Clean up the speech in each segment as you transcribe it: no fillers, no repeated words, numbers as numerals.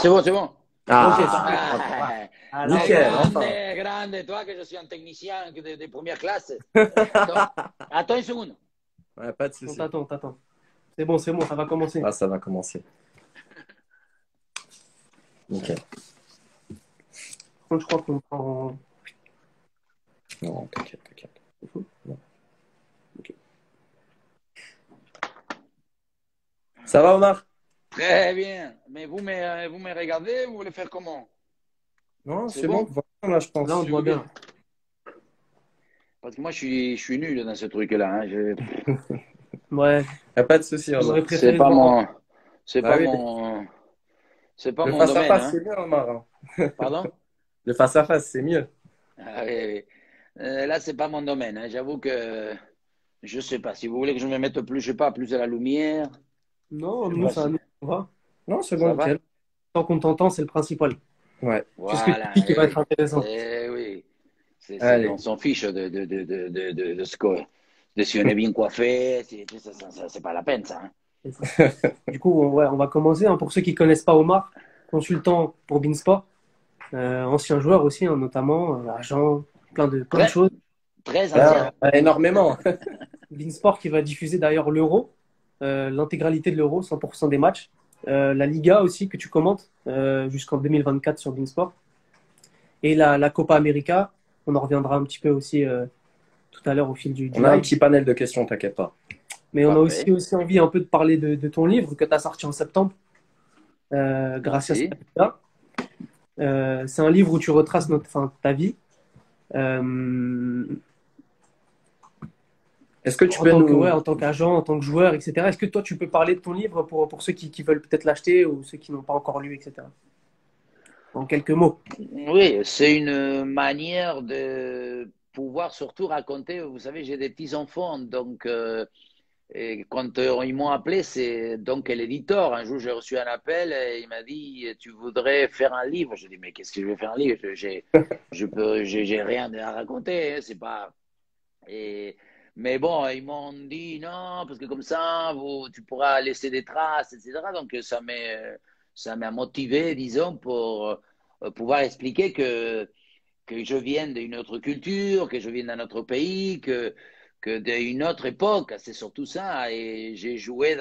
c'est bon, c'est bon. Ok, Ah, super. Alors, nickel, enfin. Grande, toi que je suis un technicien de première classe. Donc, attends une seconde. Ouais, pas de on souci. t'attend, on t'attend. C'est bon, ça va commencer. Ah, ça va commencer. Nickel. Je crois qu'on prend. Non, t'inquiète, t'inquiète. Non. Ok. Ça va, Omar? Très bien. Mais vous me regardez, vous voulez faire comment? Non, C'est c'est bon, bon? voilà, je Là, on pense. te voit bien. Parce que moi, je suis nul dans ce truc-là. Hein. Ouais, Y a pas de souci, j'aurais Omar. C'est préféré te pas voir en. mon, c'est Bah pas oui, mon, c'est pas le mon domaine. face-à-face, Hein. c'est bien, Omar, hein. Pardon? Le face-à-face, c'est mieux. Ah, oui, oui. Là, c'est pas mon domaine. Hein. J'avoue que je sais pas. Si vous voulez que je me mette plus, je sais pas, plus à la lumière, Non, je sais pas si nous, on va. Non, c'est bon, ça va. nickel. Tant qu'on t'entend, c'est le principal. Ouais. C'est ce que tu Voilà. dis qui va être intéressant. Oui. On Allez. s'en fiche de ce que, de si on est bien coiffé. C'est pas la peine, ça. Hein. Du coup, ouais, on va commencer. Hein. Pour ceux qui ne connaissent pas Omar, consultant pour Beansport, ancien joueur aussi, hein, notamment, agent, plein de Très, choses. très Euh, ancien. Énormément. Beansport qui va diffuser d'ailleurs l'Euro, l'intégralité de l'Euro, 100% des matchs. La Liga aussi que tu commentes jusqu'en 2024 sur Beansport. Et la Copa América, on en reviendra un petit peu aussi tout à l'heure au fil du On a un live. petit panel de questions, t'inquiète pas. Mais on a Parfait. aussi envie un peu de parler de ton livre que tu as sorti en septembre, grâce à Merci. ça. C'est un livre où tu retraces ta vie euh, Est-ce que tu peux en nous... tant qu'agent, en tant que joueur, etc. Est-ce que toi, tu peux parler de ton livre pour ceux qui veulent peut-être l'acheter ou ceux qui n'ont pas encore lu, etc. En quelques mots. Oui, c'est une manière de pouvoir surtout raconter. Vous savez, j'ai des petits-enfants, donc et quand ils m'ont appelé, c'est donc l'éditeur. Un jour, j'ai reçu un appel et il m'a dit, tu voudrais faire un livre? Je dis, mais qu'est-ce que je vais faire un livre? J'ai rien à raconter. Hein, c'est pas. Et, mais bon, ils m'ont dit non, parce que comme ça, tu pourras laisser des traces, etc. Donc ça m'a motivé, disons, pour pouvoir expliquer que je viens d'une autre culture, que je viens d'un autre pays, que d'une autre époque. C'est surtout ça. Et j'ai joué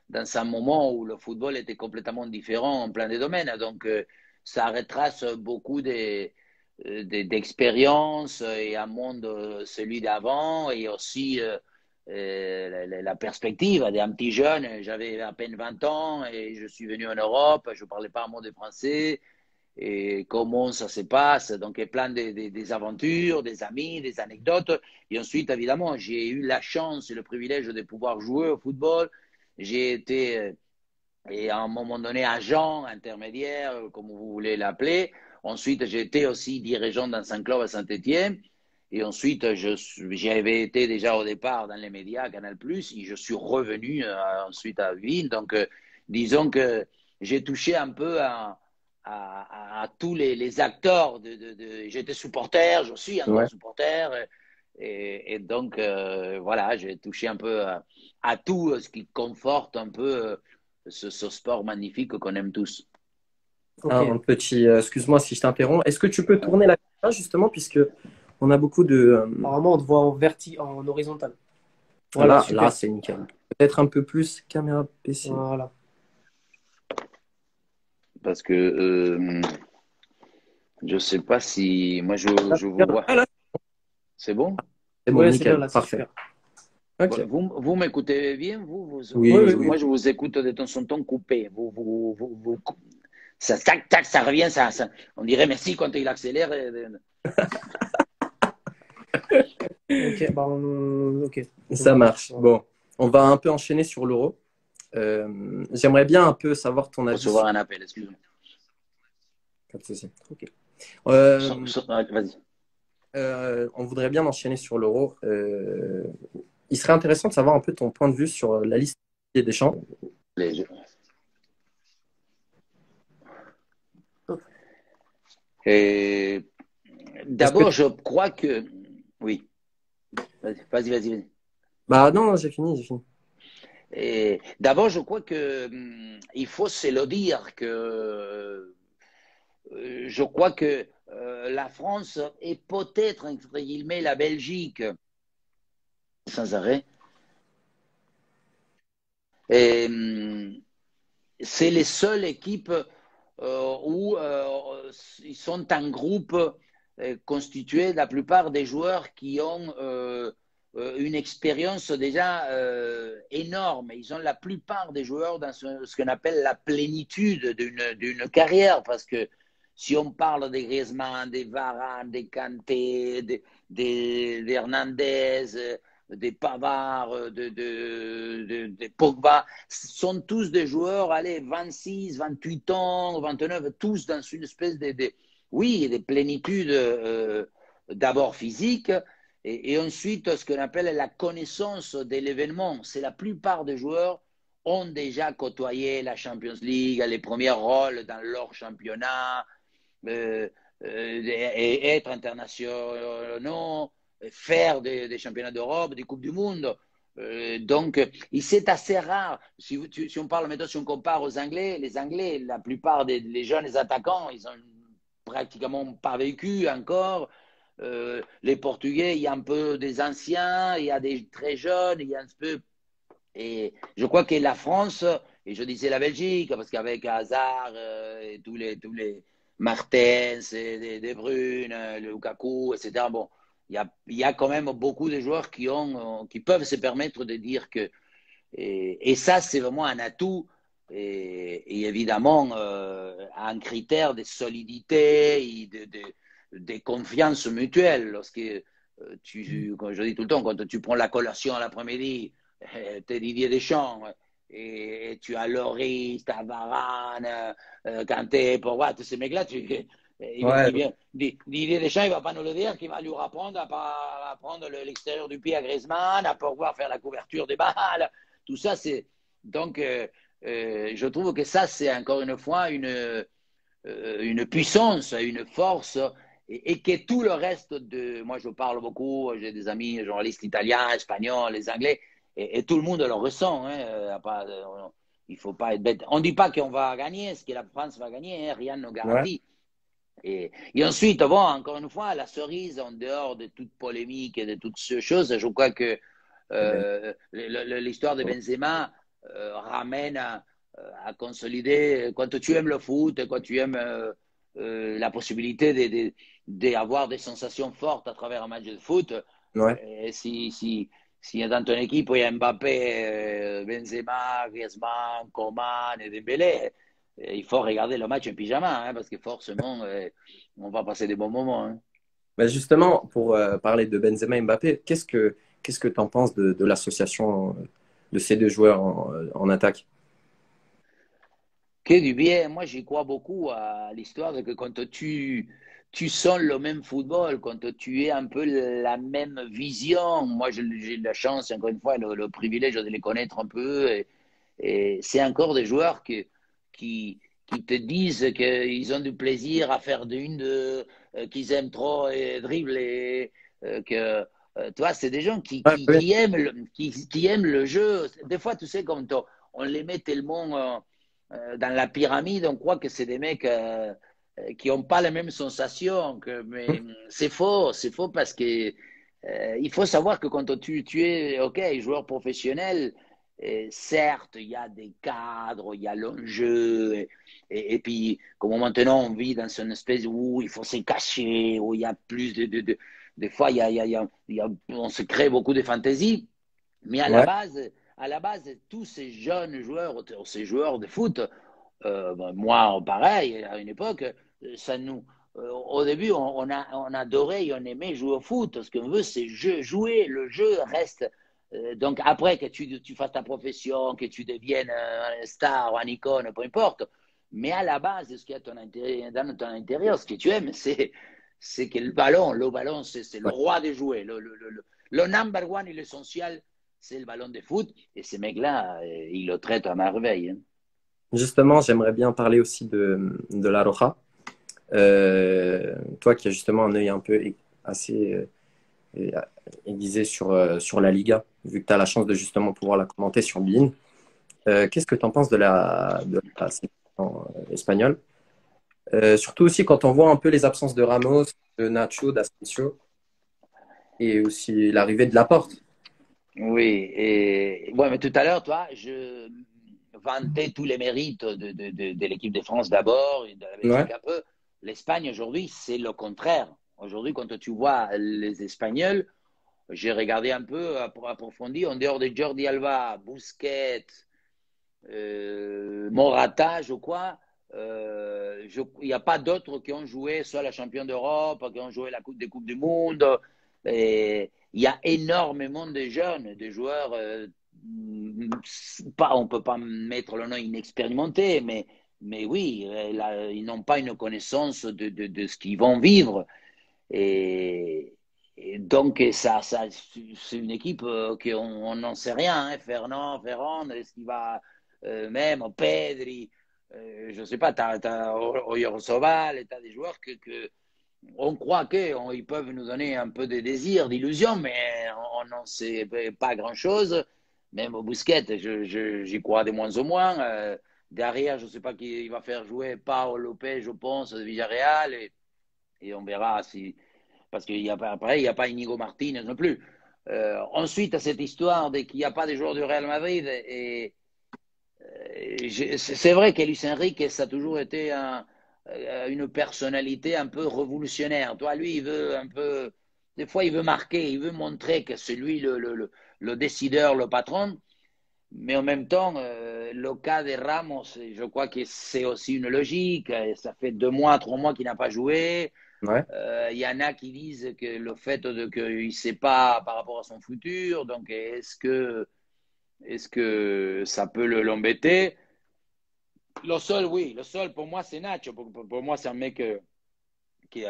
dans un moment où le football était complètement différent en plein des domaines. Donc, ça retrace beaucoup d'expériences et un monde, celui d'avant, et aussi la perspective d'un petit jeune. J'avais à peine 20 ans et je suis venu en Europe, je ne parlais pas un mot de français et comment ça se passe. Donc, il y a plein des aventures, des amis, des anecdotes. Et ensuite, évidemment, j'ai eu la chance et le privilège de pouvoir jouer au football. J'ai été, et à un moment donné, agent, intermédiaire, comme vous voulez l'appeler. Ensuite, j'ai été aussi dirigeant dans un club à Saint-Étienne. Et ensuite, j'avais été déjà au départ dans les médias, Canal+, et je suis revenu ensuite à Ville. Donc, disons que j'ai touché un peu à tous les acteurs. J'étais supporter, je suis encore Ouais. supporter. Et donc, voilà, j'ai touché un peu à tout ce qui conforte un peu ce sport magnifique qu'on aime tous. Ok. Un petit... excuse-moi si je t'interromps. Est-ce que tu peux Ouais. tourner la caméra, justement, puisque on a beaucoup de... Apparemment, on te voit en horizontal. Voilà, là, super. c'est nickel. Peut-être un peu plus caméra PC. Voilà. Parce que je sais pas si moi je vous vois. Ah, là, C'est bon? c'est bon, Ouais, c'est bien nickel. là, c'est Parfait. super. Ok. Vous m'écoutez bien, Oui, Oui, oui, oui. parce que oui. moi je vous écoute de temps en temps coupé. Ça tac tac, ça revient, on dirait merci quand il accélère. Ok, ok. Je Ça vois. marche. Bon, on va un peu enchaîner sur l'euro. J'aimerais bien un peu savoir ton avis sur... Recevoir un appel, excuse-moi. Pas de souci. Ok. Vas-y. On voudrait bien enchaîner sur l'euro. Il serait intéressant de savoir un peu ton point de vue sur la liste des champs. Les- Et Est-ce que d'abord, je crois que oui. Vas-y. Bah non, j'ai fini, j'ai fini. Et d'abord, je crois que il faut se le dire que je crois que la France est peut-être, entre guillemets, la Belgique, sans arrêt. Et, c'est les seules équipes où ils sont en groupe constitué de la plupart des joueurs qui ont une expérience déjà énorme. Ils ont la plupart des joueurs dans ce qu'on appelle la plénitude d'une carrière, parce que si on parle des Griezmann, des Varane, des Kanté, des Hernandez, des Pavard, de Pogba, sont tous des joueurs, allez, 26, 28 ans, 29, tous dans une espèce oui, des plénitudes d'abord physiques et ensuite ce qu'on appelle la connaissance de l'événement. C'est la plupart des joueurs ont déjà côtoyé la Champions League, les premiers rôles dans leur championnat, et être internationaux, faire des championnats d'Europe, des Coupes du Monde. Donc, c'est assez rare. Si on parle maintenant, si on compare aux Anglais, les Anglais, la plupart des jeunes attaquants, ils ont pratiquement pas vécu encore. Les Portugais, il y a un peu des anciens, il y a des très jeunes, il y a un peu. Et je crois que la France, et je disais la Belgique, parce qu'avec Hazard et tous les Martens, et De Bruyne, le Lukaku, etc., bon, il y a quand même beaucoup de joueurs qui peuvent se permettre de dire que. Et ça, c'est vraiment un atout et évidemment un critère de solidité et de confiance mutuelle. Lorsque comme je dis tout le temps, quand tu prends la collation l'après-midi, tu es Didier Deschamps et tu as Loris, tu as Varane, Kanté, Pogba, tous ces mecs-là, Ouais, Didier Deschamps, il ne va pas nous le dire, qu'il va lui apprendre à prendre l'extérieur du pied à Griezmann, à pouvoir faire la couverture des balles. Tout ça, c'est. Donc, je trouve que ça, c'est encore une fois une puissance, une force, et que tout le reste de. Moi, je parle beaucoup, j'ai des amis journalistes italiens, espagnols, les anglais, et tout le monde le ressent. Hein, il ne faut pas être bête. On ne dit pas qu'on va gagner, ce que la France va gagner, hein, rien ne ouais, garantit. Et ensuite, bon, encore une fois, la cerise, en dehors de toute polémique et de toutes ces choses, je crois que l'histoire de Benzema ramène à consolider, quand tu aimes le foot, quand tu aimes la possibilité d'avoir des sensations fortes à travers un match de foot, ouais. si dans ton équipe il y a Mbappé, Benzema, Griezmann, Coman et Dembélé, il faut regarder le match en pyjama, hein, parce que forcément, on va passer des bons moments. Hein. Mais justement, pour parler de Benzema et Mbappé, qu'est-ce que tu en penses de l'association de ces deux joueurs en attaque? Que du bien, moi j'y crois beaucoup à l'histoire de que quand tu sens le même football, quand tu es un peu la même vision, moi j'ai la chance, encore une fois, le privilège de les connaître un peu, et c'est encore des joueurs qui te disent qu'ils ont du plaisir à faire qu'ils aiment trop et dribbler, que tu vois, c'est des gens Ouais, oui, qui aiment le jeu. Des fois, tu sais, comme on les met tellement dans la pyramide, on croit que c'est des mecs qui n'ont pas les mêmes sensations. Mais c'est faux parce que il faut savoir que quand tu es ok, joueur professionnel, certes, il y a des cadres, il y a l'enjeu, et puis, comme maintenant on vit dans une espèce où il faut se cacher, où il y a plus des fois, on se crée beaucoup de fantaisies, mais ouais, à la base, tous ces jeunes joueurs, ces joueurs de foot, ben, moi, pareil, à une époque, au début, on adorait et on aimait jouer au foot. Ce qu'on veut, c'est jouer. Le jeu reste. Donc, après que tu fasses ta profession, que tu deviennes un star ou un icône, peu importe. Mais à la base, ce qu'il y a dans ton intérieur, ce que tu aimes, c'est que le ballon, c'est le ouais. roi des jouets. Le number one et l'essentiel, c'est le ballon de foot. Et ces mecs-là, ils le traitent à merveille. Hein. Justement, j'aimerais bien parler aussi de La Roja. Toi qui as justement un œil un peu assez aiguisé sur la Liga, vu que tu as la chance de justement pouvoir la commenter sur BeIN. Qu'est-ce que tu en penses de la sélection espagnole? Surtout aussi quand on voit un peu les absences de Ramos, de Nacho, d'Asensio et aussi l'arrivée de Laporte. Oui, et ouais, mais tout à l'heure, toi, je vantais tous les mérites de l'équipe de France d'abord et de la Ouais, Belgique un peu. L'Espagne aujourd'hui, c'est le contraire. Aujourd'hui, quand tu vois les Espagnols, j'ai regardé un peu approfondi, en dehors de Jordi Alba, Busquets, Morata, je crois, il n'y a pas d'autres qui ont joué soit la championne d'Europe, qui ont joué la Coupe des Coupes du Monde. Et il y a énormément de jeunes, de joueurs, pas, on ne peut pas mettre le nom inexpérimenté, mais oui, là, ils n'ont pas une connaissance de ce qu'ils vont vivre. Et donc, c'est une équipe qu'on n'en sait rien. Hein. Ferran, est-ce qu'il va même Pedri, je ne sais pas, Oyarzabal, tu as des joueurs on croit qu'ils peuvent nous donner un peu de désir, d'illusion, mais on n'en sait pas grand-chose. Même au Busquets, j'y crois de moins en moins. Derrière, je ne sais pas qui va faire jouer Paolo Lopez, je pense, de Villarreal, et on verra si. Parce qu'il n'y a pas, après, il n'y a pas Inigo Martinez non plus. Ensuite, à cette histoire qu'il n'y a pas de joueurs du Real Madrid, c'est vrai qu'Luis Enrique, ça a toujours été une personnalité un peu révolutionnaire. Toi, lui, il veut un peu. Des fois, il veut marquer, il veut montrer que c'est lui le décideur, le patron. Mais en même temps, le cas de Ramos, je crois que c'est aussi une logique. Ça fait 2 mois, 3 mois qu'il n'a pas joué. ouais. Y en a qui disent que le fait qu'il ne sait pas par rapport à son futur, donc est-ce que ça peut l'embêter? Le seul, oui, le seul pour moi, c'est Nacho. Pour moi, c'est un mec qui,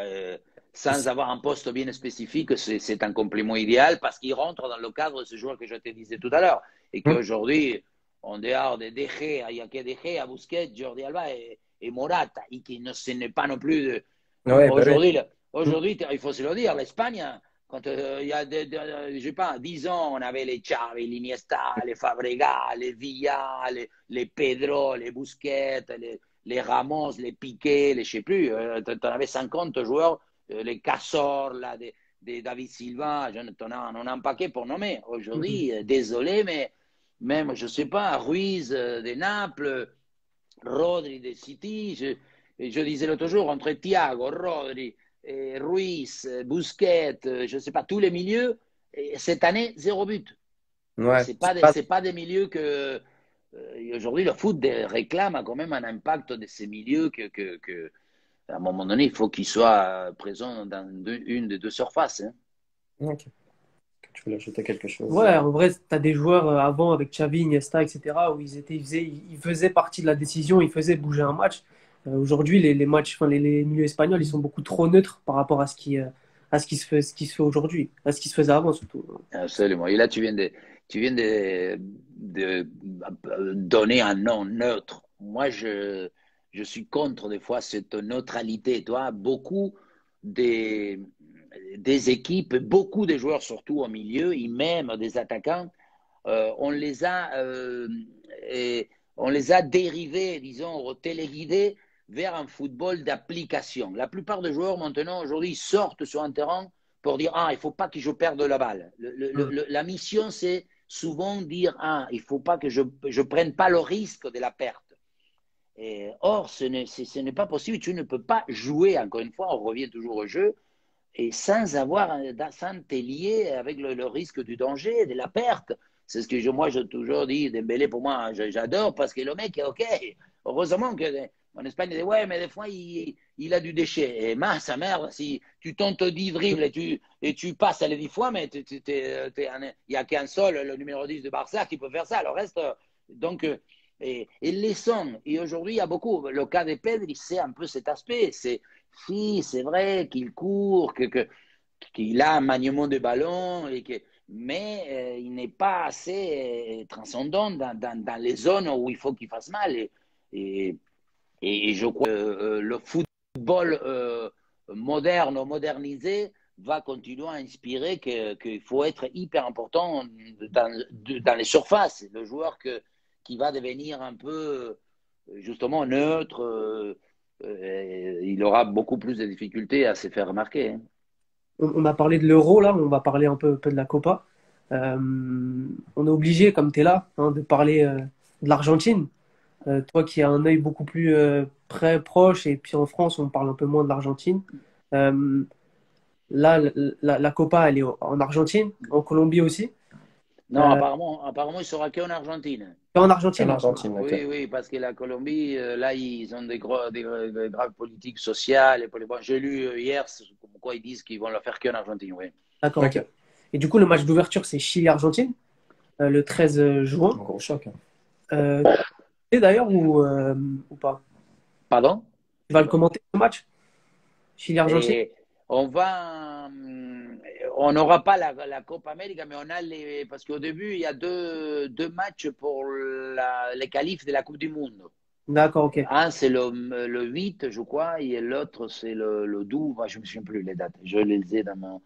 sans avoir un poste bien spécifique, c'est un complément idéal parce qu'il rentre dans le cadre de ce joueur que je te disais tout à l'heure. Et Hum, qu'aujourd'hui, en dehors de De Gea, il n'y a que De Gea, Busquets, Jordi Alba et Morata, et qui ce n'est pas non plus. Ouais, bah ouais. Aujourd'hui, Hum, aujourd'hui, il faut se le dire, l'Espagne, quand il y a, je sais pas, 10 ans, on avait les Xavi, les Iniesta, les Fabregas, les Villa, les Pedro, les Busquets, les Ramos, les Piqué, les je sais plus, tu en avais 50 joueurs, les Cazorla, des David Silva, on a un paquet pour nommer. Mhm. Aujourd'hui, désolé, mais même, je sais pas, Ruiz de Naples, Rodri de City, je disais l'autre jour, entre Thiago, Rodri, Ruiz, Busquets, je ne sais pas, tous les milieux, et cette année, 0 but. ouais. C'est pas des milieux que. Aujourd'hui, le foot réclame quand même un impact de ces milieux à un moment donné, il faut qu'ils soient présents dans une des deux surfaces. Hein. Ok. Tu voulais ajouter quelque chose? Ouais, en vrai, tu as des joueurs avant avec Xavi, Iniesta, etc., où ils faisaient partie de la décision, ils faisaient bouger un match. Aujourd'hui, les matchs, enfin, les milieux espagnols, ils sont beaucoup trop neutres par rapport à ce qui se fait aujourd'hui, à ce qui se faisait avant surtout. Absolument. Et là, tu viens de donner un nom neutre. Moi, je suis contre des fois cette neutralité. Toi, beaucoup des, des équipes, beaucoup de joueurs, surtout au milieu, et même des attaquants, on les a, on les a dérivés, disons, téléguidés vers un football d'application. La plupart des joueurs maintenant aujourd'hui sortent sur un terrain pour dire ah il faut pas que je perde la balle. Mm. La mission c'est souvent dire ah il faut pas que je prenne pas le risque de la perte. Or ce n'est pas possible. Tu ne peux pas jouer encore une fois. On revient toujours au jeu et sans te lier avec le risque du danger, de la perte. C'est ce que moi, j'ai toujours dit, Dembélé, pour moi, j'adore, parce que le mec est OK. Heureusement en Espagne, il dit, ouais, mais des fois, il a du déchet. Et sa mère, si tu tentes 10 dribbles et tu passes les 10 fois, mais il n'y a qu'un seul, le numéro 10 de Barça, qui peut faire ça. Le reste, donc, et les sons. Et aujourd'hui, il y a beaucoup. Le cas de Pedri, c'est un peu cet aspect. Si, c'est vrai qu'il court, qu'il a un maniement de ballon, mais il n'est pas assez transcendant dans les zones où il faut qu'il fasse mal. Et, et je crois que le football moderne, modernisé, va continuer à inspirer qu'il faut être hyper important dans les surfaces. Le joueur qui va devenir un peu, justement, neutre. Il aura beaucoup plus de difficultés à se faire remarquer. Hein. On a parlé de l'Euro, là, on va parler un peu de la Copa. Euh, on est obligé, comme tu es là, hein, de parler de l'Argentine. Toi qui as un œil beaucoup plus proche, et puis en France, on parle un peu moins de l'Argentine. Euh, Là, la Copa, elle est en Argentine, en Colombie aussi. Non, Euh, apparemment, il sera qu'en Argentine. En En Argentine. Argentine, ok. Oui, oui, parce que la Colombie, là, ils ont des graves politiques sociales. Bon, j'ai lu hier, comme quoi ils disent qu'ils vont la faire qu'en Argentine, oui. D'accord, ok. Ok. Et du coup, le match d'ouverture, c'est Chili-Argentine, le 13 Un juin. gros choc. Hein. Tu sais d'ailleurs ou pas? Pardon? Tu vas le commenter, ce match? Chili-Argentine? Et on n'aura pas la Copa América, mais on a parce qu'au début, il y a deux matchs pour les qualifs de la Coupe du Monde. D'accord, ok. Un, c'est le 8, je crois, et l'autre, c'est le 12. Moi, je ne me souviens plus les dates. Je les ai dans mon. Ok.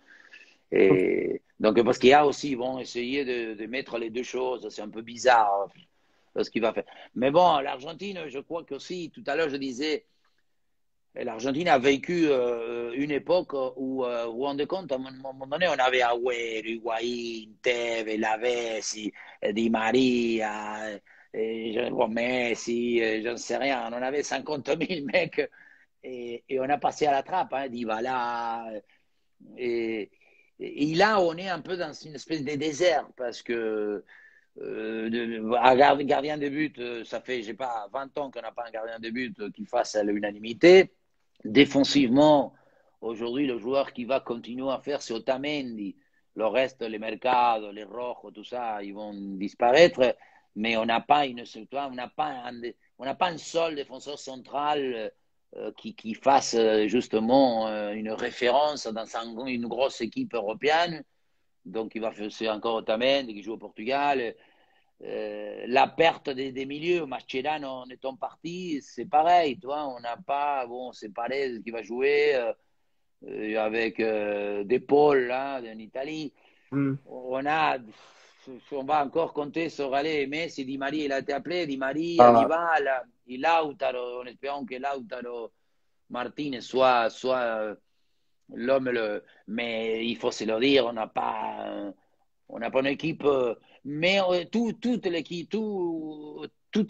Et donc, parce qu'il y a aussi, ils vont essayer de mettre les deux choses. C'est un peu bizarre ce qu'il va faire. Mais bon, l'Argentine, je crois qu'aussi, tout à l'heure, je disais, l'Argentine a vécu une époque où, vous vous rendez compte, à un moment donné, on avait Agüero, Higuaín, Tevez, Lavezzi, Di Maria, Messi, je ne sais rien. On avait 50 000 mecs et on a passé à la trappe, hein, Dybala. Et, et là, on est un peu dans une espèce de désert parce que un gardien de but, ça fait, je sais pas, 20 ans qu'on n'a pas un gardien de but qui fasse à l'unanimité. Défensivement, aujourd'hui, le joueur qui va continuer à faire, c'est Otamendi. Le reste, les Mercado, les Rojo, tout ça, ils vont disparaître. Mais on n'a pas on n'a pas un seul défenseur central qui fasse justement une référence dans une grosse équipe européenne. Donc, c'est encore Otamendi qui joue au Portugal. La perte des milieux, Mascherano en étant parti, c'est pareil, tu vois, on n'a pas, bon, c'est pareil qui va jouer avec des Paul là, en Italie. Hmm. On va encore compter sur Messi, Di Maria, il a été appelé, Di Maria, Ah, Dybala, et Lautaro, en espérant que Lautaro Martinez soit l'homme, mais il faut se le dire, on n'a pas une équipe, mais toutes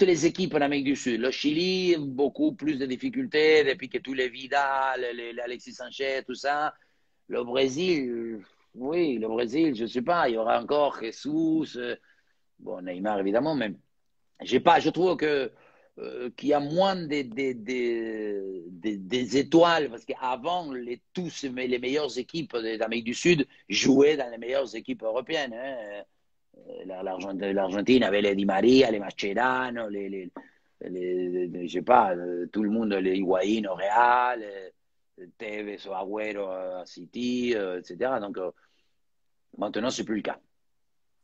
les équipes en Amérique du Sud. Le Chili, beaucoup plus de difficultés depuis que tous les Vidal, les Alexis Sanchez, tout ça. Le Brésil, oui, le Brésil, je ne sais pas, il y aura encore Jesus, bon, Neymar évidemment, mais je trouve qu'il y a moins des étoiles, parce qu'avant, tous les meilleures équipes d'Amérique du Sud jouaient dans les meilleures équipes européennes. Hein. L'Argentine avait les Di Maria, les Mascherano, je sais pas, tout le monde, les Higuaín au Real, Tevez au Agüero à City, etc. Donc maintenant, c'est plus le cas.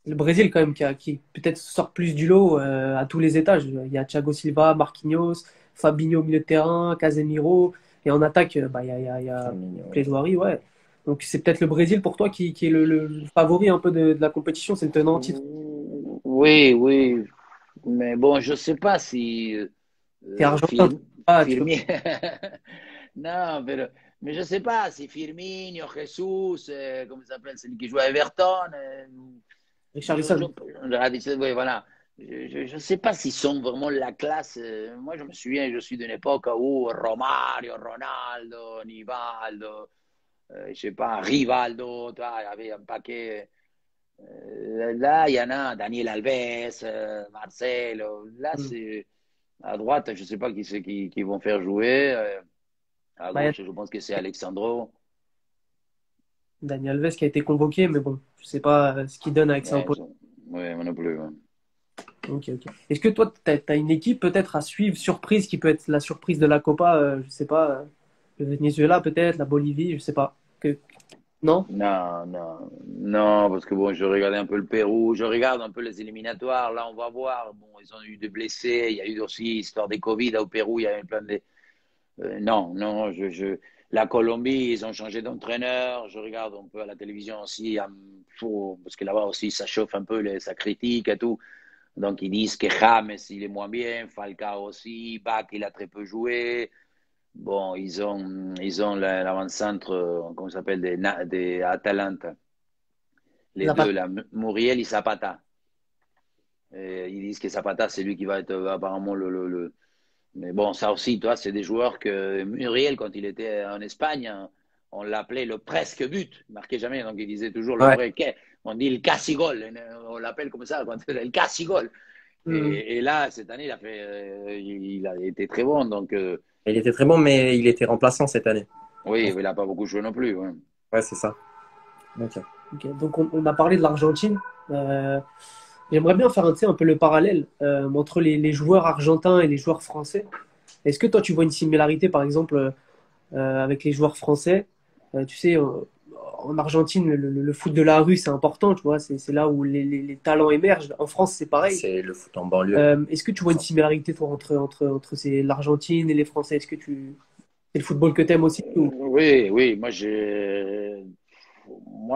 Le Brésil, quand même, qui peut-être sort plus du lot à tous les étages. Il y a Thiago Silva, Marquinhos, Fabinho au milieu de terrain, Casemiro. Et en attaque, bah, il y a Firmino, ouais. Plaidoirie, ouais. Donc c'est peut-être le Brésil pour toi qui est le favori un peu de la compétition, c'est le tenant en titre. Oui, oui, mais bon, je sais pas si T'es argentin, tu peux Firmino. Non, mais je sais pas si Firmino, Jesus, comment il s'appelle, celui qui joue à Everton, Richarlison. oui, voilà. Je sais pas s'ils sont vraiment la classe. Moi, je me souviens, je suis d'une époque où Romario, Ronaldo, Nivaldo, je sais pas, Rivaldo, il y avait un paquet. Là, il y en a Daniel Alves, Marcelo. Là, Hmm. c'est à droite, je ne sais pas qui c'est qui vont faire jouer. À Bah, il y a gauche, je pense que c'est Alexandro. Dani Alves qui a été convoqué, mais bon, je sais pas ce qu'il donne avec Ouais, Saint-Paul. ouais, moi non plus. Ouais. Ok, ok. Est-ce que toi, tu as une équipe peut-être à suivre, surprise, qui peut être la surprise de la Copa, je sais pas, le Venezuela peut-être, la Bolivie, je sais pas. Non? Non, non, non, parce que bon, je regardais un peu le Pérou, je regarde un peu les éliminatoires. Là, on va voir. Bon, ils ont eu des blessés. Il y a eu aussi histoire des Covid au Pérou. Il y a eu plein de. Non, non, la Colombie, ils ont changé d'entraîneur. Je regarde un peu à la télévision aussi, parce que là-bas aussi, ça chauffe un peu, ça critique et tout. Donc, ils disent que James, il est moins bien, Falcao aussi, Bach, il a très peu joué. Bon, ils ont l'avant-centre, comment ça s'appelle, des Atalanta. Les deux, Zapata. là, Muriel et Zapata. Et ils disent que Zapata, c'est lui qui va être apparemment Mais bon, ça aussi, toi, c'est des joueurs que Muriel, quand il était en Espagne, on l'appelait le presque but. Il marquait jamais, donc il disait toujours le Ouais, vrai. On dit le cassigol. On l'appelle comme ça, quand le cassigol. Hmm. Et là, cette année, il a été très bon. Donc, il était très bon, mais il était remplaçant cette année. oui, il n'a pas beaucoup joué non plus. Ouais. Ouais, c'est ça. Ok. Ok. Donc, on a parlé de l'Argentine. J'aimerais bien faire un peu le parallèle entre les joueurs argentins et les joueurs français. Est-ce que toi, tu vois une similarité, par exemple, avec les joueurs français? Tu sais, en Argentine, le foot de la rue, c'est important, tu vois, c'est là où les talents émergent. En France, c'est pareil. C'est le foot en banlieue. Est-ce que tu vois une similarité, toi, entre l'Argentine et les Français? Est-ce que c'est le football que tu aimes aussi ou... Oui, oui, moi,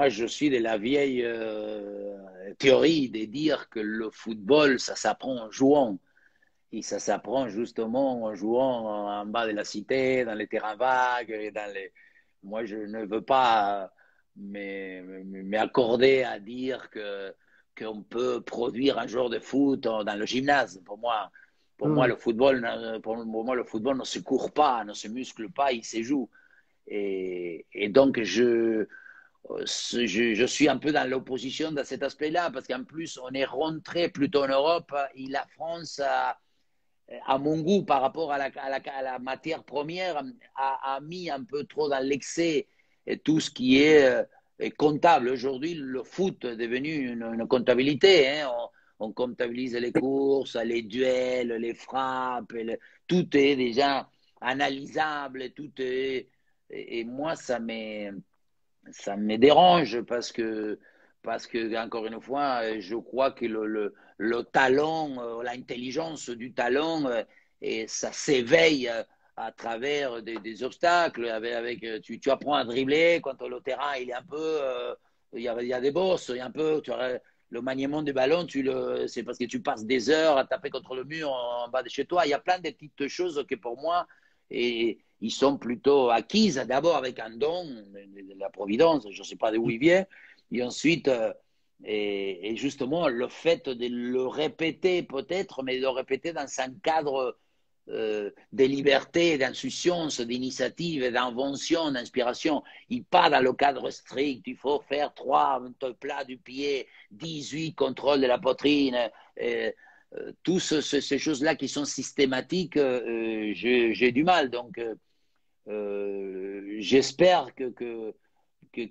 je suis de la vieille théorie de dire que le football, ça s'apprend en jouant. Et ça s'apprend justement en jouant en bas de la cité, dans les terrains vagues. Moi, je ne veux pas m'accorder à dire qu'on peut produire un joueur de foot dans le gymnase. Pour moi, Hmm. le football ne se court pas, ne se muscle pas, il se joue. Et donc, je suis un peu dans l'opposition dans cet aspect-là, parce qu'en plus, on est rentré plutôt en Europe et la France à mon goût, par rapport à la matière première, a mis un peu trop dans l'excès tout ce qui est comptable. Aujourd'hui, le foot est devenu une comptabilité. Hein. On comptabilise les courses, les duels, les frappes. Tout est déjà analysable. Et moi, ça me dérange parce que, encore une fois, je crois que le talent, l'intelligence du talent, et ça s'éveille à travers des obstacles. Tu apprends à dribbler quand le terrain il est un peu, il y a des bosses, il y a un peu, le maniement du ballon, c'est parce que tu passes des heures à taper contre le mur en bas de chez toi. Il y a plein de petites choses que pour moi, et ils sont plutôt acquises d'abord avec un don de la providence, je ne sais pas d'où il vient, et ensuite, et justement, le fait de le répéter peut-être, mais de le répéter dans un cadre de liberté, d'insouciance, d'initiative, d'invention, d'inspiration, et pas dans le cadre strict, il faut faire 3 plats du pied, 18 contrôles de la poitrine, euh, toutes ces choses-là qui sont systématiques, j'ai du mal. Donc, j'espère que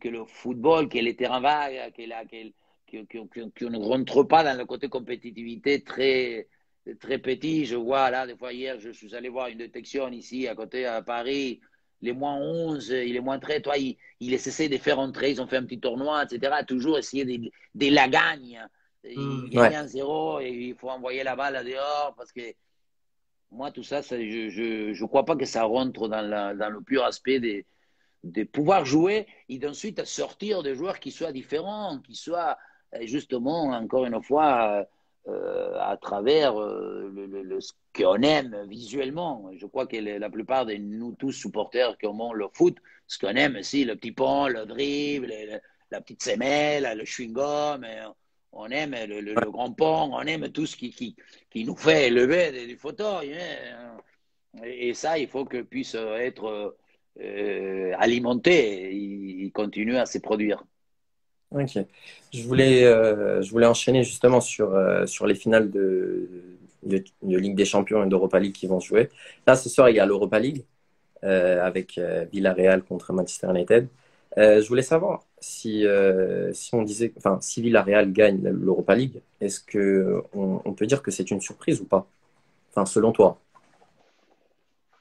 le football, que les terrains vagues, qu'on ne rentre pas dans le côté compétitivité très, très petit. Je vois là, des fois, hier, je suis allé voir une détection ici, à côté, à Paris, les moins 11, les moins 13, toi, ils essaient de faire entrer, ils ont fait un petit tournoi, etc. Toujours essayer de la gagner. Hmm. Ils gagnent Ouais. 1-0 et il faut envoyer la balle dehors parce que moi, tout ça, je crois pas que ça rentre dans le pur aspect de pouvoir jouer et d'ensuite sortir des joueurs qui soient différents, qui soient justement, encore une fois, à travers ce qu'on aime visuellement. Je crois que la plupart de nous tous supporters qui aimons le foot, ce qu'on aime, c'est le petit pont, le dribble, la petite semelle, le chewing-gum. On aime le grand pont, on aime tout ce qui nous fait lever du fauteuil. Hein. Et ça, il faut que puisse être alimenté, il continue à se produire. Ok. Je voulais enchaîner justement sur les finales de Ligue des Champions et d'Europa League qui vont se jouer. Là, ce soir, il y a l'Europa League avec Villarreal contre Manchester United. Je voulais savoir si on disait, enfin, si Villarreal gagne l'Europa League, est-ce que on peut dire que c'est une surprise ou pas? Enfin, selon toi.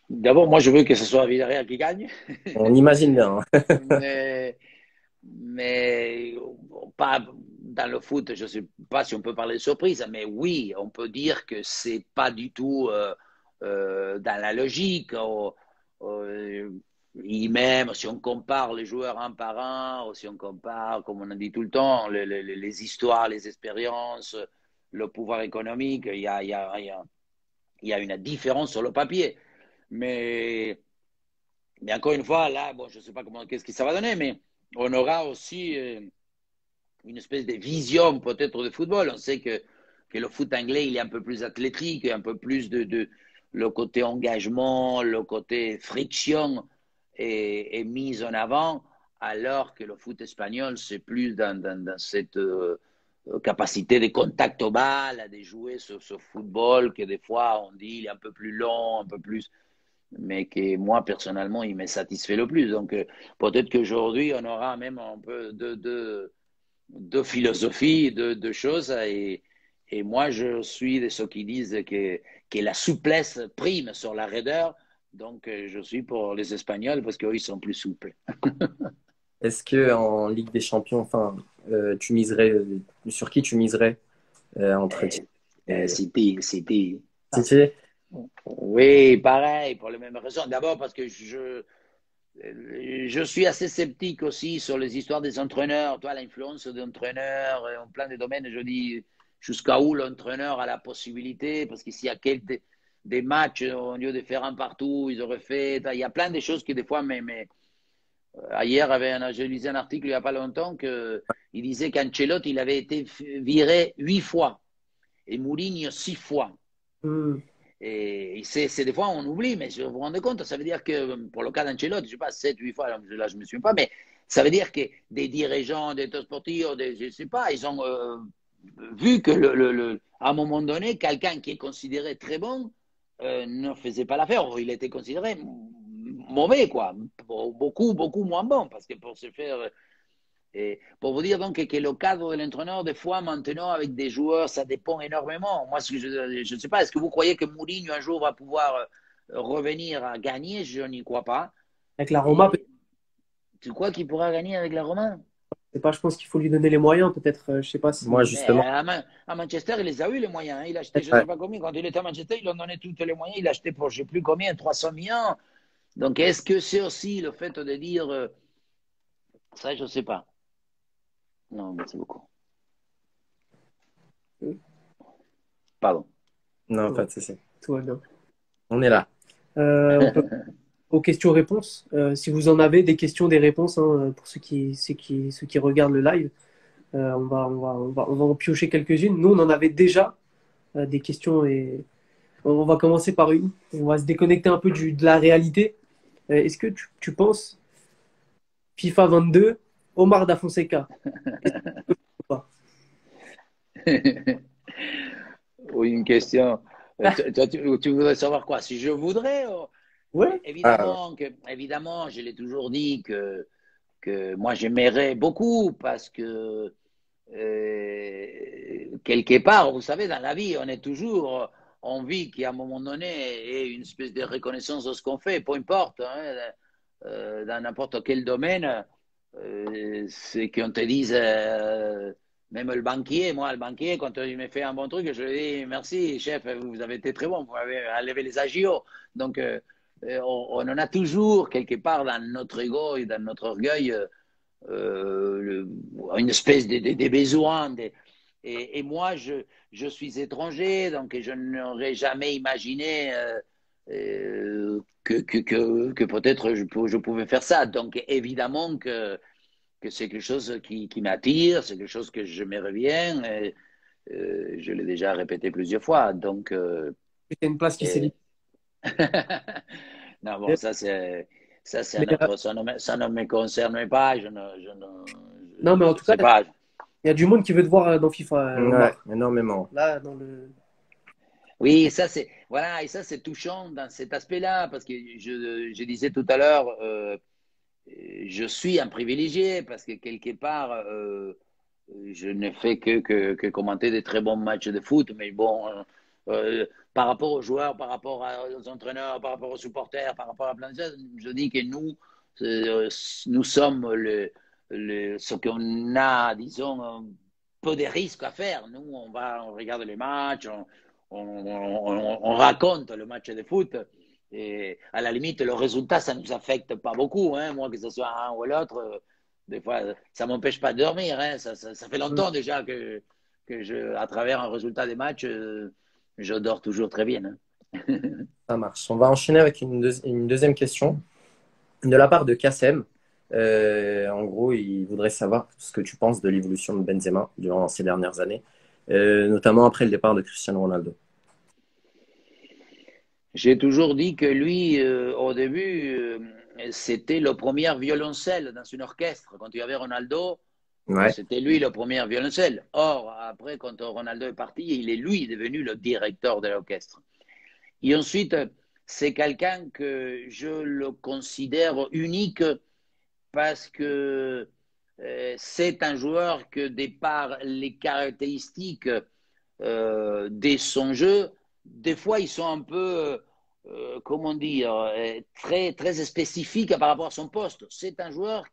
D'abord, moi, je veux que ce soit Villarreal qui gagne, On imagine bien, hein. mais, mais pas dans le foot, je ne sais pas si on peut parler de surprise, mais oui, on peut dire que c'est pas du tout dans la logique. Euh, et même si on compare les joueurs un par un, ou si on compare, comme on a dit tout le temps, les histoires, les expériences, le pouvoir économique, il y a une différence sur le papier. Mais, mais encore une fois, là, bon, je ne sais pas qu'est-ce que ça va donner, mais on aura aussi une espèce de vision peut-être de football. On sait que le foot anglais, il est un peu plus athlétique, un peu plus de le côté engagement, le côté friction est mis en avant, alors que le foot espagnol, c'est plus dans cette capacité de contact au bal, de jouer ce football que des fois on dit il est un peu plus long, un peu plus, mais que moi personnellement il me satisfait le plus. Donc peut-être qu'aujourd'hui on aura même un peu de philosophie, de choses. Et moi, je suis de ceux qui disent que la souplesse prime sur la raideur. Donc, je suis pour les Espagnols parce qu'eux, ils sont plus souples. Est-ce que en Ligue des Champions, enfin, tu miserais sur qui tu miserais entre City et City. City? Oui, pareil, pour les mêmes raisons. D'abord parce que je suis assez sceptique aussi sur les histoires des entraîneurs. Toi, l'influence des entraîneurs en plein de domaines, je dis jusqu'à où l'entraîneur a la possibilité, parce qu'ici, il y a des matchs, au lieu de faire un partout, ils auraient fait. Il y a plein de choses qui, des fois, mais hier, je lisais un article il n'y a pas longtemps qu'il disait qu'Ancelotti, il avait été viré 8 fois et Mourinho 6 fois. Et c'est des fois, on oublie, mais je vous rends compte, ça veut dire que pour le cas d'Ancelotti, je ne sais pas, 7, 8 fois, là, je ne me souviens pas, mais ça veut dire que des dirigeants, des sportifs, je ne sais pas, ils ont vu que à un moment donné, quelqu'un qui est considéré très bon ne faisait pas l'affaire, ou il était considéré mauvais, quoi, beaucoup, beaucoup moins bon, parce que pour se faire. Et pour vous dire donc que le cadre de l'entraîneur, des fois, maintenant, avec des joueurs, ça dépend énormément. Moi, je ne sais pas, est-ce que vous croyez que Mourinho, un jour, va pouvoir revenir à gagner? Je n'y crois pas. Avec la Roma, peut-être. Tu crois qu'il pourra gagner avec la Roma? Je pense qu'il faut lui donner les moyens, peut-être. Je sais pas si. Moi, justement. À Manchester, il les a eu les moyens. Il a acheté, je ne sais pas combien, quand il était à Manchester, ils lui ont donné tous les moyens. Il a acheté pour je ne sais plus combien, 300 millions. Donc, est-ce que c'est aussi le fait de dire ça, je ne sais pas. Non, merci beaucoup. Pardon. Non, pas de souci. Tout va bien. On est là. Aux questions-réponses. Si vous en avez des questions, des réponses, hein, pour ceux qui regardent le live, on va en piocher quelques-unes. Nous, on en avait déjà des questions et on va commencer par une. On va se déconnecter un peu de la réalité. Est-ce que tu penses FIFA 22, Omar Da Fonseca? Oui, une question. Tu voudrais savoir quoi? Si je voudrais? Ouais. Évidemment, je l'ai toujours dit que moi j'aimerais beaucoup parce que quelque part, vous savez, dans la vie, on est toujours envie qu'il y a un moment donné ait une espèce de reconnaissance de ce qu'on fait, peu importe, hein, dans n'importe quel domaine, c'est qu'on te dise, même le banquier, moi, le banquier, quand il me fait un bon truc, je lui dis merci, chef, vous avez été très bon, vous avez enlevé les agios. Donc, on en a toujours quelque part dans notre ego et dans notre orgueil une espèce de besoin. Et moi, je suis étranger, donc je n'aurais jamais imaginé que peut-être je pouvais faire ça. Donc, évidemment que c'est quelque chose qui m'attire, c'est quelque chose que je me reviens. Je l'ai déjà répété plusieurs fois. Donc, c'est une place qui s'est libérée. Non, bon, ça c'est un autre, ça ne me concerne pas. Non, mais en tout cas, il y a du monde qui veut te voir dans FIFA. Ouais, énormément. Là, Oui, ça c'est voilà, et ça c'est touchant dans cet aspect-là, parce que je disais tout à l'heure, je suis un privilégié parce que quelque part, je ne fais que commenter des très bons matchs de foot, mais bon, par rapport aux joueurs, par rapport aux entraîneurs, par rapport aux supporters, par rapport à plein de choses, je dis que nous sommes ce qu'on a, disons, un peu de risques à faire. Nous, on regarde les matchs, on raconte le match de foot. Et à la limite, le résultat, ça ne nous affecte pas beaucoup. Hein. Moi, que ce soit un ou l'autre, des fois, ça ne m'empêche pas de dormir. Hein. Ça fait longtemps déjà que à travers un résultat des matchs, je dors toujours très bien. Hein. Ça marche. On va enchaîner avec une deuxième question de la part de Kassem. En gros, il voudrait savoir ce que tu penses de l'évolution de Benzema durant ces dernières années, notamment après le départ de Cristiano Ronaldo. J'ai toujours dit que lui, au début, c'était le premier violoncelle dans un orchestre. Quand il y avait Ronaldo, Ouais. c'était lui le premier violoncelle. Or, après, quand Ronaldo est parti, il est lui devenu le directeur de l'orchestre. Et ensuite, c'est quelqu'un que je le considère unique parce que c'est un joueur que, de par les caractéristiques de son jeu, des fois, ils sont un peu, comment dire, très, très spécifiques par rapport à son poste. C'est un joueur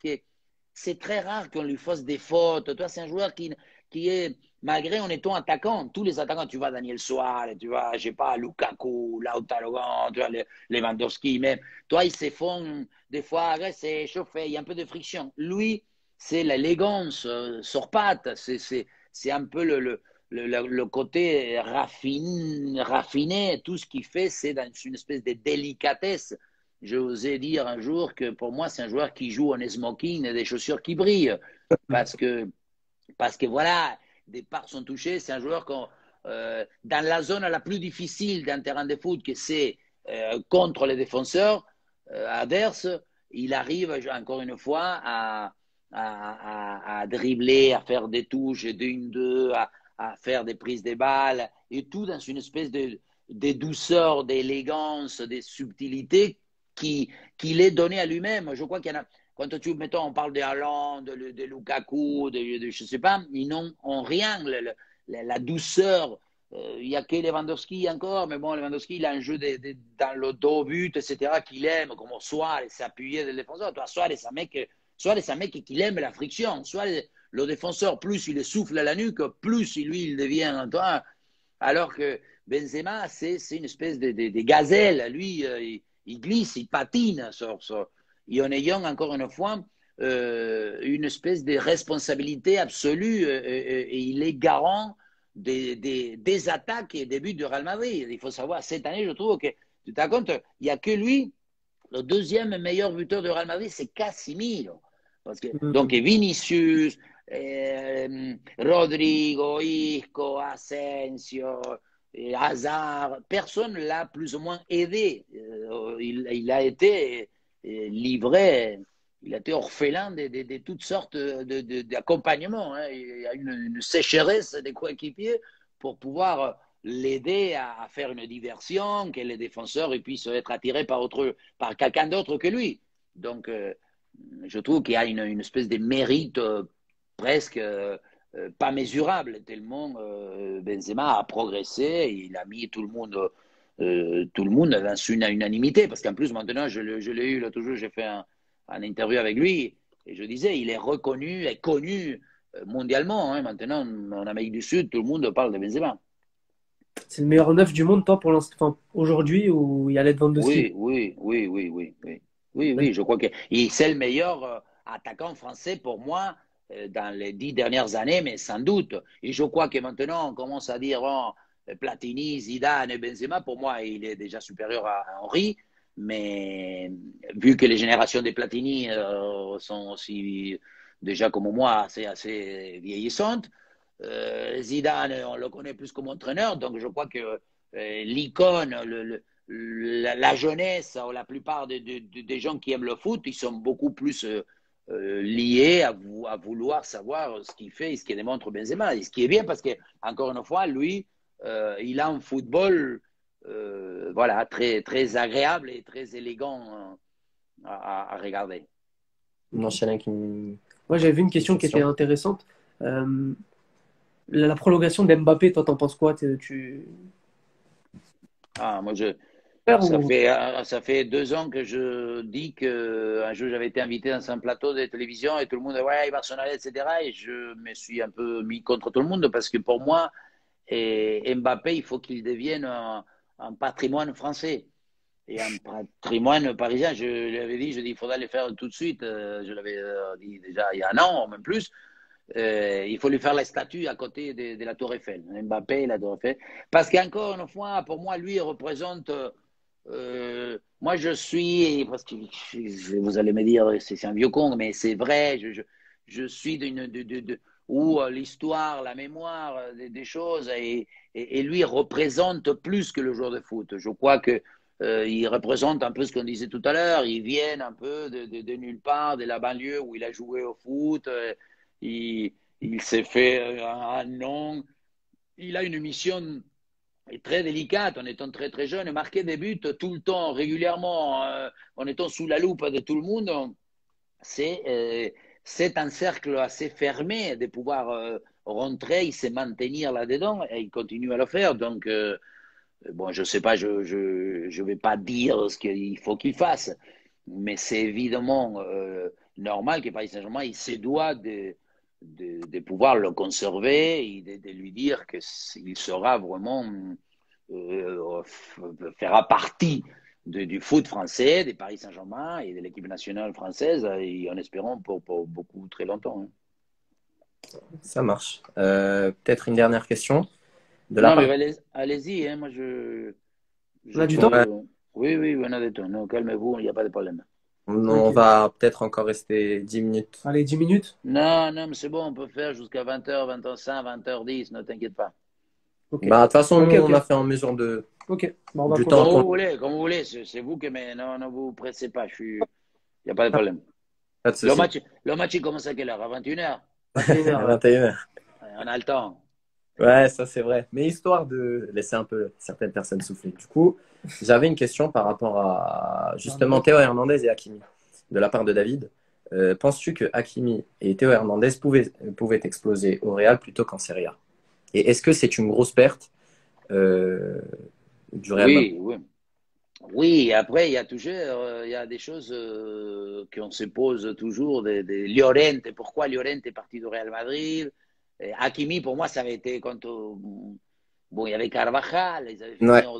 c'est très rare qu'on lui fasse des fautes. Toi, c'est un joueur qui est, malgré en étant attaquant, tous les attaquants, tu vois, Daniel Suarez, tu vois, je sais pas, Lukaku, Lautaro, tu vois, Lewandowski, même. Toi, ils se font des fois agresser, chauffer, il y a un peu de friction. Lui, c'est l'élégance sur patte, c'est un peu le côté raffiné, tout ce qu'il fait, c'est dans une espèce de délicatesse. Je osais dire un jour que pour moi, c'est un joueur qui joue en smoking et des chaussures qui brillent. Parce que, parce que voilà, des parts sont touchées. C'est un joueur dans la zone la plus difficile d'un terrain de foot, que c'est contre les défenseurs adverses, il arrive encore une fois à dribbler, à faire des touches d'une, deux, à faire des prises de balles, et tout dans une espèce de douceur, d'élégance, de subtilité qu'il est donné à lui-même. Je crois qu'il y en a, quand mettons, on parle de Haaland, de Lukaku, je ne sais pas, ils n'ont rien, la douceur. Il n'y a que Lewandowski encore, mais bon, Lewandowski, il a un jeu dans le dos but, etc., qu'il aime, comme Suarez, s'appuyer des défenseurs. Toi, Suarez, c'est un mec qui aime la friction. Suarez, le défenseur, plus il souffle à la nuque, plus lui, il devient, toi. Alors que Benzema, c'est une espèce de gazelle. Lui, il glisse, il patine et en ayant encore une fois une espèce de responsabilité absolue et il est garant des attaques et des buts du Real Madrid. Il faut savoir, cette année, je trouve que, tu te rends compte, il n'y a que lui, le deuxième meilleur buteur du Real Madrid, c'est Casemiro. Parce que, donc, Vinicius, Rodrigo, Isco, Asensio, Hazard, personne l'a plus ou moins aidé. Il a été livré, il a été orphelin de toutes sortes d'accompagnements. Hein. Il y a une sécheresse des coéquipiers pour pouvoir l'aider à faire une diversion, que les défenseurs puissent être attirés par quelqu'un d'autre que lui. Donc, je trouve qu'il y a une espèce de mérite presque pas mesurable, tellement Benzema a progressé, il a mis tout le monde dans une unanimité, parce qu'en plus maintenant, je l'ai eu l'autre jour, j'ai fait un interview avec lui, et je disais, il est reconnu et connu mondialement. Hein, maintenant, en Amérique du Sud, tout le monde parle de Benzema. C'est le meilleur neuf du monde, toi, pour l'instant, enfin, aujourd'hui, où il y a Lewandowski. Oui, je crois que c'est le meilleur attaquant français pour moi dans les 10 dernières années, mais sans doute. Et je crois que maintenant, on commence à dire bon, Platini, Zidane et Benzema, pour moi, il est déjà supérieur à Henry. Mais vu que les générations des Platini sont aussi, déjà comme moi, assez vieillissantes, Zidane, on le connaît plus comme entraîneur, donc je crois que l'icône, la jeunesse, ou la plupart des gens qui aiment le foot, ils sont beaucoup plus liés à vouloir savoir ce qu'il fait et ce qu'il démontre Benzema. Et ce qui est bien parce que, encore une fois, lui, il a un football voilà, très, très agréable et très élégant à regarder. On enchaîne avec Moi, j'avais vu une question qui était intéressante. La prolongation d'Mbappé, toi, t'en penses quoi? Moi, Ou... ça fait 2 ans que je dis qu'un jour j'avais été invité dans un plateau de télévision et tout le monde disait ouais, il va s'en aller, etc. Et je me suis un peu mis contre tout le monde parce que pour moi, Mbappé, il faut qu'il devienne un patrimoine français et un patrimoine parisien. Je lui avais dit, il faudrait le faire tout de suite. Je l'avais dit déjà il y a un an, même plus. Il faut lui faire la statue à côté de la Tour Eiffel. Mbappé, la Tour Eiffel. Parce qu'encore une fois, pour moi, lui, il représente. Moi, je suis, parce que vous allez me dire, c'est un vieux con, mais c'est vrai, je suis où l'histoire, la mémoire des choses, et lui représente plus que le joueur de foot. Je crois que il représente un peu ce qu'on disait tout à l'heure. Il vient un peu de nulle part, de la banlieue où il a joué au foot. Il s'est fait un nom. Il a une mission très délicate en étant très très jeune, marquer des buts tout le temps, régulièrement, en étant sous la loupe de tout le monde. C'est un cercle assez fermé de pouvoir rentrer et se maintenir là-dedans, et il continue à le faire. Donc, bon, je ne sais pas, je vais pas dire ce qu'il faut qu'il fasse, mais c'est évidemment normal que Paris Saint-Germain il se doit de pouvoir le conserver et de lui dire qu'il sera vraiment fera partie du foot français, des Paris Saint-Germain et de l'équipe nationale française, et en espérant pour beaucoup très longtemps. Hein. Ça marche. Peut-être une dernière question de la Non, mais part. allez-y, hein, moi On a du temps? Ouais, Oui, oui, on a du temps. Non, calmez-vous, il n'y a pas de problème. on Ok. va peut-être encore rester 10 minutes. Allez, 10 minutes. Non, non, mais c'est bon, on peut faire jusqu'à 20h, 20h05, 20h10, ne t'inquiète pas. Ok. Bah, de toute façon, Ok, nous, on a ok. fait en mesure de, Ok. Bon, on va du temps continuer. qu'on Comme vous voulez, c'est vous que, mais non, ne vous pressez pas, il n'y a pas de a. problème. Pas de souci. Le match, il commence à quelle heure? À 21h? 21h, À ouais. 21h. On a le temps. Ouais, ça c'est vrai. Mais histoire de laisser un peu certaines personnes souffler. Du coup, j'avais une question par rapport à justement Hernandez. Théo Hernandez et Hakimi, de la part de David. Penses-tu que Hakimi et Théo Hernandez pouvaient exploser au Real plutôt qu'en Serie A? Et est-ce que c'est une grosse perte euh, du Real Madrid? Oui, oui. Oui, après, il y a des choses qu'on se pose toujours. Llorente, pourquoi Llorente est parti du Real Madrid? Hakimi, pour moi, ça avait été quand. Bon, il y avait Carvajal, ils avaient fait Ouais. venir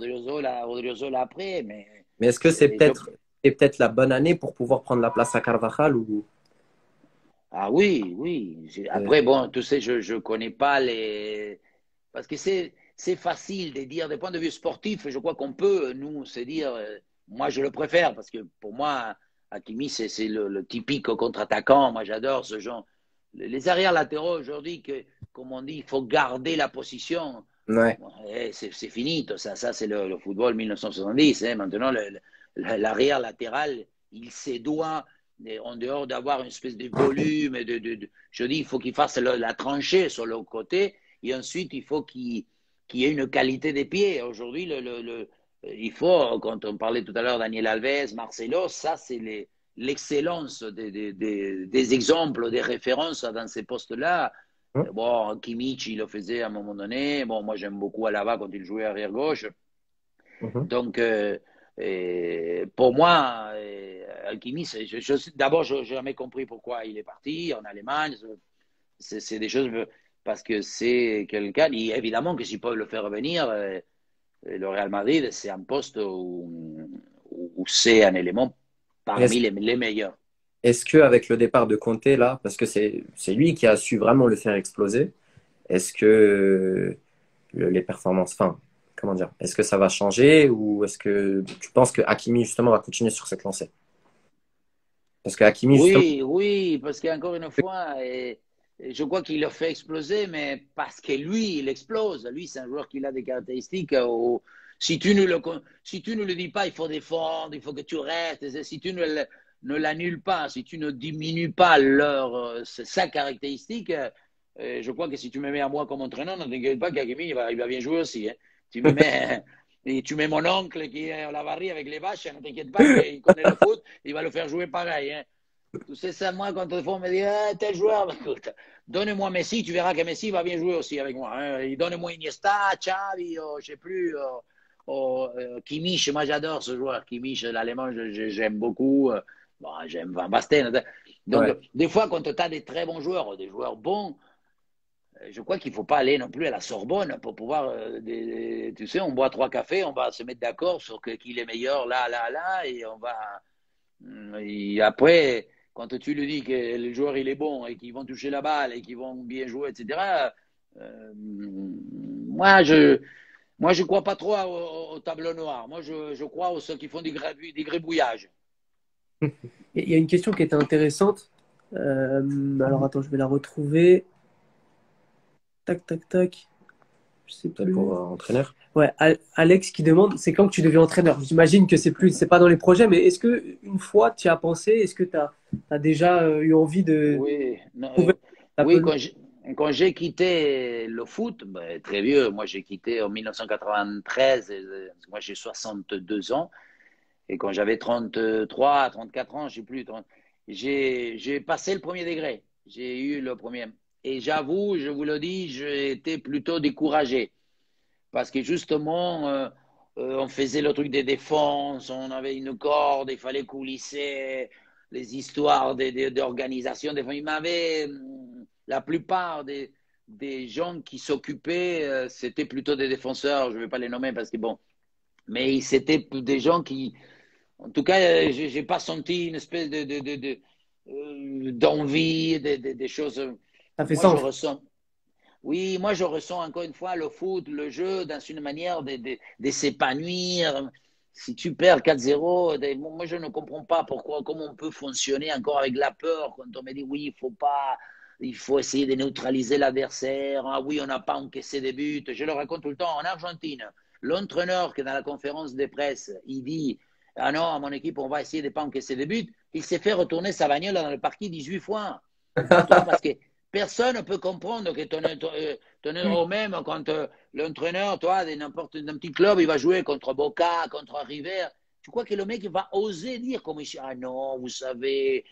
Odriozola après, mais Mais est-ce que je, c'est peut-être la bonne année pour pouvoir prendre la place à Carvajal ou ah oui, oui. euh, Après, bon, tu sais, je connais pas les. Parce que c'est facile de dire, des points de vue sportif, je crois qu'on peut, nous, se dire, moi, je le préfère, parce que pour moi, Hakimi, c'est le typique contre-attaquant. Moi, j'adore ce genre. Les arrières latéraux, aujourd'hui, comme on dit, il faut garder la position. ouais. Bon, c'est fini, tout ça, c'est le football 1970. Hein. Maintenant, l'arrière latéral, il se doit, en dehors d'avoir une espèce de volume, je dis, il faut qu'il fasse la tranchée sur le côté, et ensuite, il faut qu'il y ait une qualité des pieds. Aujourd'hui, il faut, quand on parlait tout à l'heure, Daniel Alves, Marcelo, ça, c'est l'excellence des exemples, des références dans ces postes-là. Hum, Bon, Kimmich, il le faisait à un moment donné. Bon, moi, j'aime beaucoup Alaba quand il jouait arrière gauche. mhm. Donc, pour moi, Hakimi, d'abord, je n'ai jamais compris pourquoi il est parti en Allemagne. C'est des choses parce que c'est quelqu'un, évidemment que s'ils peuvent le faire revenir, le Real Madrid, c'est un poste où c'est un élément Est-ce parmi les meilleurs. Est-ce que avec le départ de Conte là, parce que c'est lui qui a su vraiment le faire exploser, est-ce que les performances, enfin, comment dire, est-ce que ça va changer ou est-ce que tu penses que Hakimi justement va continuer sur cette lancée? Parce que Hakimi justement, Oui, oui, parce qu'encore une fois, je crois qu'il le fait exploser, mais parce que lui, il explose. Lui, c'est un joueur qui a des caractéristiques. Si tu si tu ne le dis pas, il faut défendre, il faut que tu restes. Si tu ne l'annules pas, si tu ne diminues pas sa caractéristique, je crois que si tu me mets à moi comme entraîneur, ne t'inquiète pas qu'Akimi, il va bien jouer aussi. Hein. Tu me mets, et tu mets mon oncle qui est à la varrie avec les vaches, ne t'inquiète pas qu'il connaît le foot, il va le faire jouer pareil. Hein. Tu sais ça, moi, quand des fois on me dit ah, tel joueur, écoute, donne-moi Messi, tu verras que Messi va bien jouer aussi avec moi. Hein. Donne-moi Iniesta, Xavi, je sais plus, Kimmich, moi j'adore ce joueur. Kimmich, l'allemand, j'aime beaucoup. Bon, j'aime Van Basten. Donc, ouais. des fois, quand tu as des très bons joueurs, des joueurs bons, je crois qu'il ne faut pas aller non plus à la Sorbonne pour pouvoir. Tu sais, on boit trois cafés, on va se mettre d'accord sur qui est meilleur là, là, là, et on va. Et après, quand tu lui dis que le joueur il est bon et qu'ils vont toucher la balle et qu'ils vont bien jouer, etc., moi, je crois pas trop au tableau noir. Moi, je crois aux ceux qui font du gribouillage. Il y a une question qui était intéressante. Alors attends, je vais la retrouver. Tac, tac, tac. Je sais Peut-être plus. pour entraîneur. Ouais, Alex qui demande, c'est quand que tu deviens entraîneur? J'imagine que c'est pas dans les projets, mais est-ce que une fois tu y as pensé, est-ce que tu as déjà eu envie de Oui, non, trouver la oui, pelouse? quand j'ai quitté le foot, ben, très vieux, moi j'ai quitté en 1993, moi j'ai 62 ans, et quand j'avais 33, 34 ans, je sais plus, j'ai passé le premier degré, j'ai eu le premier. Et j'avoue, je vous le dis, j'ai été plutôt découragé, parce que justement, on faisait le truc des défenses, on avait une corde, il fallait coulisser les histoires d'organisation. Il m'avait, la plupart des gens qui s'occupaient, c'était plutôt des défenseurs, je ne vais pas les nommer parce que bon, mais c'était des gens qui, en tout cas, je n'ai pas senti une espèce d'envie, des choses. Ça fait Moi, je sens. ressens. Oui, moi je ressens encore une fois le foot, le jeu, dans une manière de s'épanouir. Si tu perds 4-0, moi je ne comprends pas comment on peut fonctionner encore avec la peur quand on me dit oui, il faut essayer de neutraliser l'adversaire. Ah oui, on n'a pas encaissé des buts. Je le raconte tout le temps. En Argentine, l'entraîneur qui est dans la conférence de presse, il dit ah non, à mon équipe, on va essayer de ne pas encaisser des buts. Il s'est fait retourner sa bagnole dans le parking 18 fois. Toi, parce que personne ne peut comprendre que ton héros, même quand l'entraîneur, toi, d'un petit club, il va jouer contre Boca, contre River. Tu crois que le mec va oser dire comme ici, ah non, vous savez,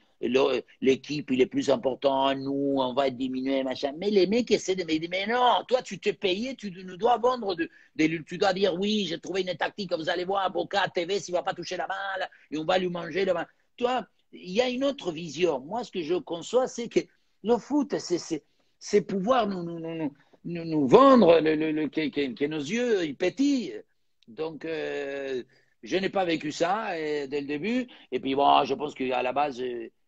l'équipe, il est plus important, nous, on va diminuer, machin. Mais les mecs essaient de me dire, mais non, toi, tu t'es payé, tu nous dois vendre, tu dois dire, oui, j'ai trouvé une tactique, vous allez voir, Boca, TV, s'il ne va pas toucher la balle, et on va lui manger la balle. Toi, il y a une autre vision. Moi, ce que je conçois, c'est que le foot, c'est pouvoir nous vendre que nos yeux ils pétillent. Donc, je n'ai pas vécu ça dès le début. Et puis, bon, je pense qu'à la base,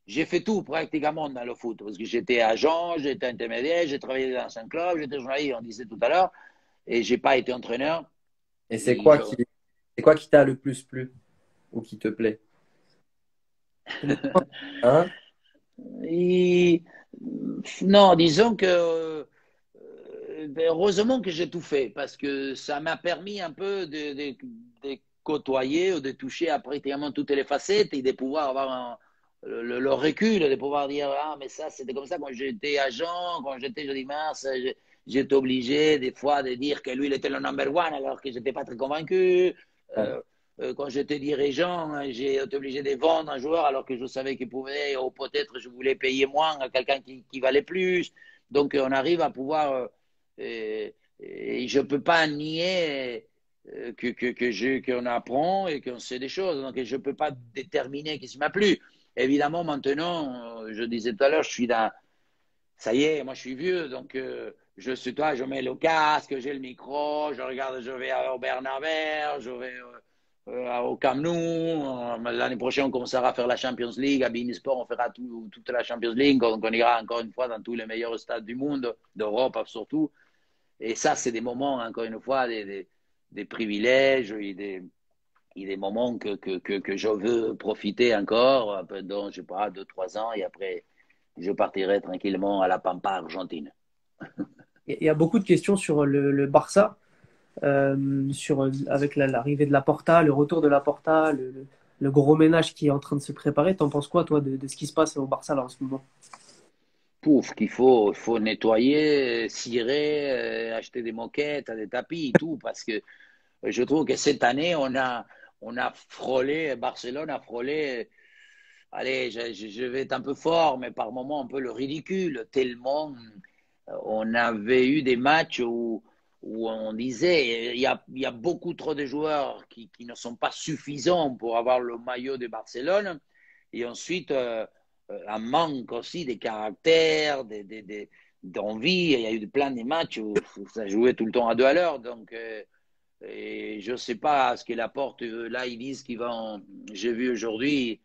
j'ai fait tout pratiquement dans le foot. Parce que j'étais agent, j'étais intermédiaire, j'ai travaillé dans un club, j'étais journaliste, on disait tout à l'heure. Et je n'ai pas été entraîneur. Et Et je... c'est quoi qui t'a le plus plu ou qui te plaît? Hein? et non, disons que heureusement que j'ai tout fait parce que ça m'a permis un peu de côtoyer ou de toucher à pratiquement toutes les facettes et de pouvoir avoir le recul, de pouvoir dire ah mais ça c'était comme ça quand j'étais agent, quand j'étais jeudi mars, j'étais obligé des fois de dire que lui il était le number one alors que j'étais pas très convaincu. Ouais. Euh, quand j'étais dirigeant, j'ai été obligé de vendre un joueur alors que je savais qu'il pouvait, ou peut-être je voulais payer moins à quelqu'un qui valait plus. Donc on arrive à pouvoir et je ne peux pas nier qu'on apprend et qu'on sait des choses. Donc, je ne peux pas déterminer ce qui m'a plu. Évidemment, maintenant, je disais tout à l'heure, je suis dans. Ça y est, moi, je suis vieux. Donc, je suis toi, je mets le casque, j'ai le micro, je regarde, je vais au Bernabéu, je vais au Camp Nou. L'année prochaine, on commencera à faire la Champions League. À Beansport, on fera toute la Champions League. Donc, on ira encore une fois dans tous les meilleurs stades du monde, d'Europe surtout. Et ça, c'est des moments, encore une fois, des privilèges et des moments que je veux profiter encore pendant, je sais pas, 2-3 ans et après, je partirai tranquillement à la Pampa argentine. Il y a beaucoup de questions sur le Barça, avec l'arrivée de Laporta, le retour de Laporta, le gros ménage qui est en train de se préparer. T'en penses quoi, toi, de ce qui se passe au Barça là en ce moment? Pouf, faut nettoyer, cirer, acheter des moquettes, des tapis, tout, parce que je trouve que cette année, on a frôlé, Barcelone a frôlé, allez, je vais être un peu fort, mais par moments un peu le ridicule, tellement on avait eu des matchs où on disait il y a beaucoup trop de joueurs qui ne sont pas suffisants pour avoir le maillot de Barcelone, et ensuite un manque aussi de caractère, d'envie. Il y a eu plein de matchs où ça jouait tout le temps à 2 à l'heure, donc et je ne sais pas ce qu'il apporte. Là, ils disent qu'ils vont. J'ai vu aujourd'hui,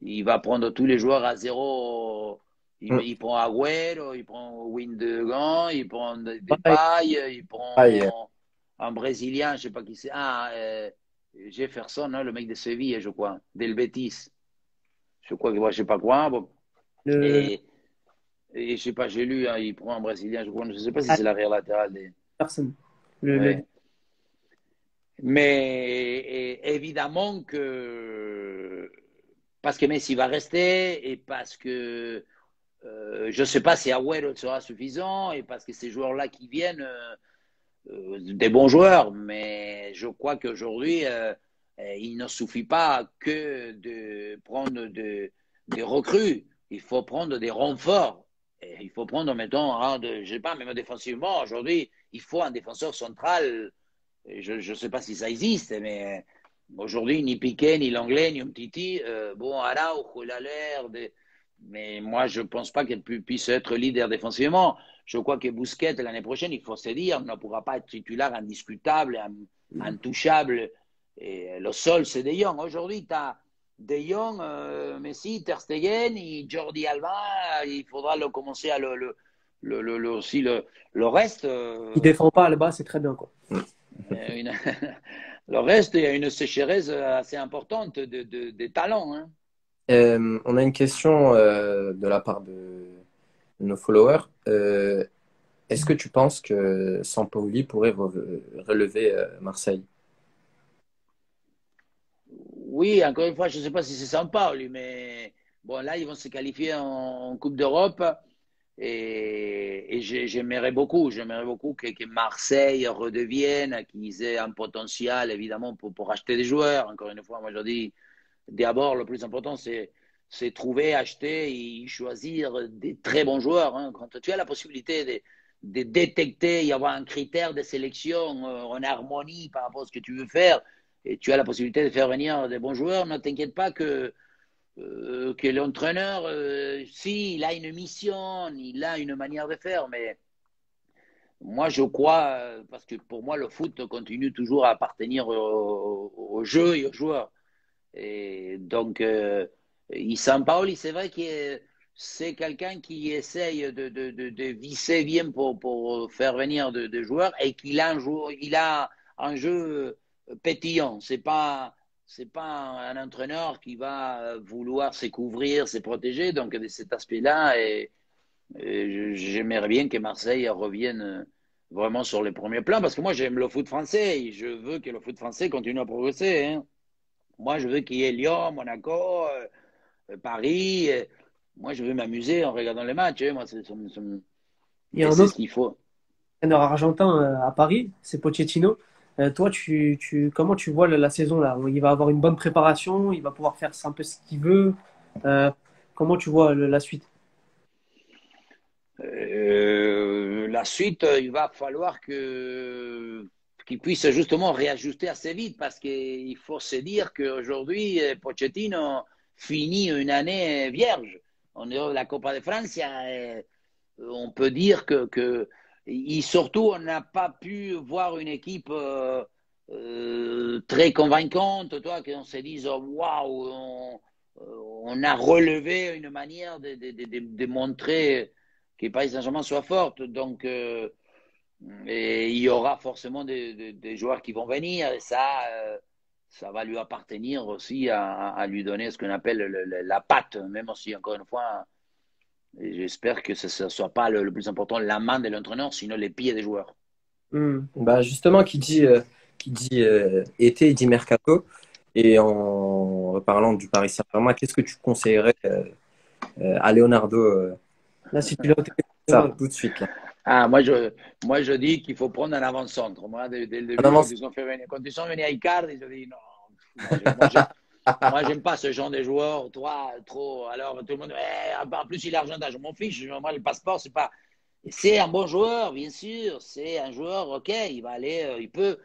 il va prendre tous les joueurs à zéro. Mm. Il prend Agüero, il prend Gundogan, il prend Ouais, Depay, il Pareil. prend un Brésilien, je ne sais pas qui c'est. Ah, Jefferson, hein, le mec de Séville, je crois, del Betis. Je crois que moi, je sais pas quoi. Bon. le Et, et je sais pas, j'ai lu, hein, il prend un Brésilien, je crois, je sais pas si ah, c'est l'arrière latéral. personne. Le Ouais. Mais évidemment que parce que Messi va rester et parce que je ne sais pas si Agüero sera suffisant et parce que ces joueurs-là qui viennent, des bons joueurs, mais je crois qu'aujourd'hui, il ne suffit pas que de prendre des recrues. Il faut prendre des renforts. Et il faut prendre, mettons, je ne sais pas, même défensivement, aujourd'hui, il faut un défenseur central. Je ne sais pas si ça existe, mais aujourd'hui, ni Piqué, ni Langlais, ni Umtiti, bon, Araujo, il a l'air de... Mais moi, je ne pense pas qu'elle puisse être leader défensivement. Je crois que Busquets, l'année prochaine, il faut se dire, ne pourra pas être titulaire indiscutable, intouchable. Et le sol, c'est De Jong. Aujourd'hui, tu as De Jong, Messi, Ter Stegen et Jordi Alba. Il faudra le commencer à aussi le reste. qui défend pas à la base, c'est très bien, quoi. Une... le reste, il y a une sécheresse assez importante de talents. Hein. On a une question de la part de nos followers. Est-ce que tu penses que Sampaoli pourrait relever Marseille? Oui, encore une fois, je ne sais pas si c'est sympa, lui, mais bon, là, ils vont se qualifier en Coupe d'Europe et j'aimerais beaucoup que Marseille redevienne, qu'ils aient un potentiel, évidemment, pour acheter des joueurs. Encore une fois, moi, je dis, d'abord, le plus important, c'est trouver, acheter et choisir des très bons joueurs. Hein. Quand tu as la possibilité de détecter, y avoir un critère de sélection en harmonie par rapport à ce que tu veux faire, et tu as la possibilité de faire venir des bons joueurs, ne t'inquiète pas que l'entraîneur, si, il a une mission, il a une manière de faire, mais moi, je crois, parce que pour moi, le foot continue toujours à appartenir au jeu et aux joueurs. Et donc, Sampaoli, c'est vrai que c'est quelqu'un qui essaye de visser bien pour faire venir des joueurs et qu'il a il a un jeu pétillant. C'est pas un entraîneur qui va vouloir se couvrir, se protéger. Donc, de cet aspect-là, et j'aimerais bien que Marseille revienne vraiment sur les premiers plans parce que moi, j'aime le foot français et je veux que le foot français continue à progresser. Hein. Moi, je veux qu'il y ait Lyon, Monaco, Paris. Moi, je veux m'amuser en regardant les matchs. Hein. Moi, Il y a et un c'est autre ce qu'il faut. entraîneur argentin à Paris, c'est Pochettino. Toi, comment tu vois la saison là? Il va avoir une bonne préparation, il va pouvoir faire un peu ce qu'il veut. Euh, comment tu vois la suite? La suite, il va falloir qu'il puisse justement réajuster assez vite parce qu'il faut se dire qu'aujourd'hui, Pochettino finit une année vierge. En dehors de la Copa de Francia, on peut dire surtout, on n'a pas pu voir une équipe très convaincante, toi, qu'on se dise waouh, on a relevé une manière de montrer que Paris Saint-Germain soit forte. Donc, et il y aura forcément des joueurs qui vont venir et ça va lui appartenir aussi à lui donner ce qu'on appelle la patte, même si, encore une fois, et j'espère que ce ne soit pas le plus important la main de l'entraîneur, sinon les pieds des joueurs. Bah justement, qui dit été, il dit mercato. Et en parlant du Paris Saint-Germain, qu'est-ce que tu conseillerais à Leonardo Là, si tu l'as au ça téléphone, tout de suite là. Ah, moi, je dis qu'il faut prendre un avant-centre. Moi, dès le En début, avance. quand ils sont venus à Icardi, je dis non. Moi, j'aime pas ce genre de joueurs. Toi, trop. Alors, tout le monde, en plus, il est argentin. Je m'en fiche. Moi, le passeport, c'est pas. C'est un bon joueur, bien sûr. C'est un joueur, ok, il va aller, il peut.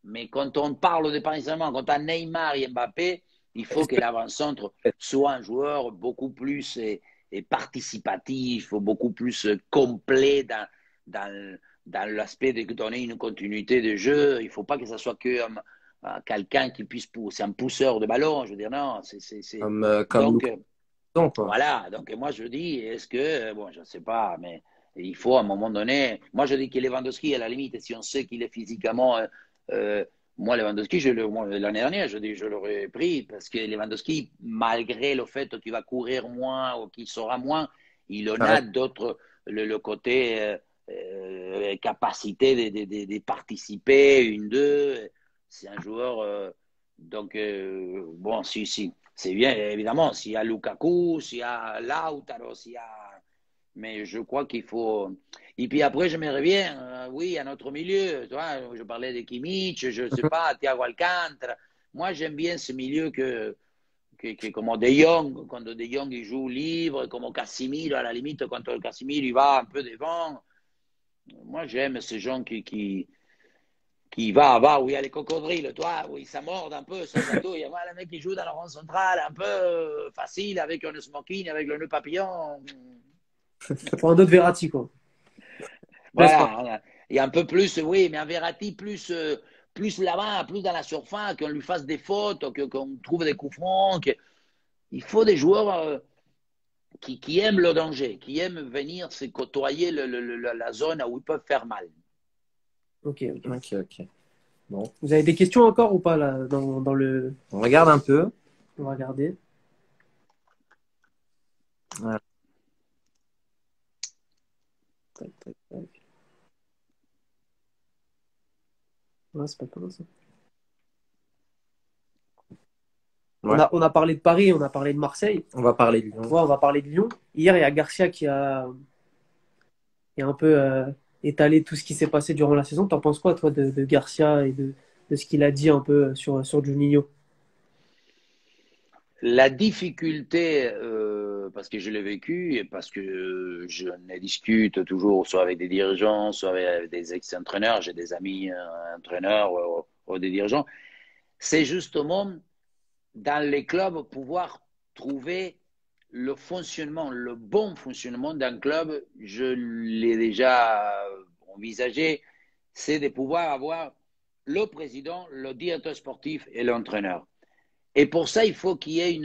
Mais quand on parle de Paris Saint-Germain, quand on a Neymar et Mbappé, il faut que l'avant-centre soit un joueur beaucoup plus participatif, beaucoup plus complet dans l'aspect de donner une continuité de jeu. Il ne faut pas que ça soit que quelqu'un qui puisse pousser, c'est un pousseur de ballon. Je veux dire, non, Comme donc, Lukaku, quoi. voilà. Donc, moi, je dis, est-ce que, bon, je ne sais pas, mais il faut à un moment donné. Moi, je dis que Lewandowski, à la limite, si on sait qu'il est physiquement. Euh, Moi, Lewandowski, l'année dernière, je dis, je l'aurais pris parce que Lewandowski, malgré le fait qu'il va courir moins ou qu'il sera moins, il en a Pareil. d'autres, le côté capacité de participer, une, deux. C'est un joueur. Donc, bon, si. C'est bien, évidemment, s'il y a Lukaku, s'il y a Lautaro, s'il y a. Mais je crois qu'il faut. Et puis après, je me reviens, oui, à notre milieu. Tu vois, je parlais de Kimmich, je ne sais pas, Thiago Alcantara. Moi, j'aime bien ce milieu comme De Jong, quand De Jong il joue libre, comme Casemiro, à la limite, quand Casemiro il va un peu devant. Moi, j'aime ces gens qui va où il y a les cocodriles, toi, où ils s'amordent un peu, ça tout. Il y a le mec qui joue dans la rond centrale, un peu facile, avec un smoking, avec le nœud papillon. Pour un autre Verratti, quoi. Voilà, il y a un peu plus, oui, mais un Verratti plus là-bas, plus dans la surface, qu'on lui fasse des fautes, qu'on trouve des coups francs. Il faut des joueurs qui aiment le danger, qui aiment venir se côtoyer la zone où ils peuvent faire mal. Ok, ok. Ok. Bon. Vous avez des questions encore ou pas là dans le. On regarde un peu. On va regarder. Voilà. Tac, tac, tac. Ouais, c'est pas mal ça. Ouais. On a parlé de Paris, on a parlé de Marseille. On va parler de Lyon. Ouais, on va parler de Lyon. Hier, il y a Garcia qui a un peu étalé tout ce qui s'est passé durant la saison. T'en penses quoi, toi, de Garcia et de ce qu'il a dit un peu sur Juninho? La difficulté, parce que je l'ai vécu et parce que je ne discute toujours soit avec des dirigeants, soit avec des ex-entraîneurs, j'ai des amis entraîneurs ou des dirigeants, c'est justement dans les clubs pouvoir trouver le fonctionnement, le bon fonctionnement d'un club. Je l'ai déjà envisagé, c'est de pouvoir avoir le président, le directeur sportif et l'entraîneur. Et pour ça, il faut qu'il y ait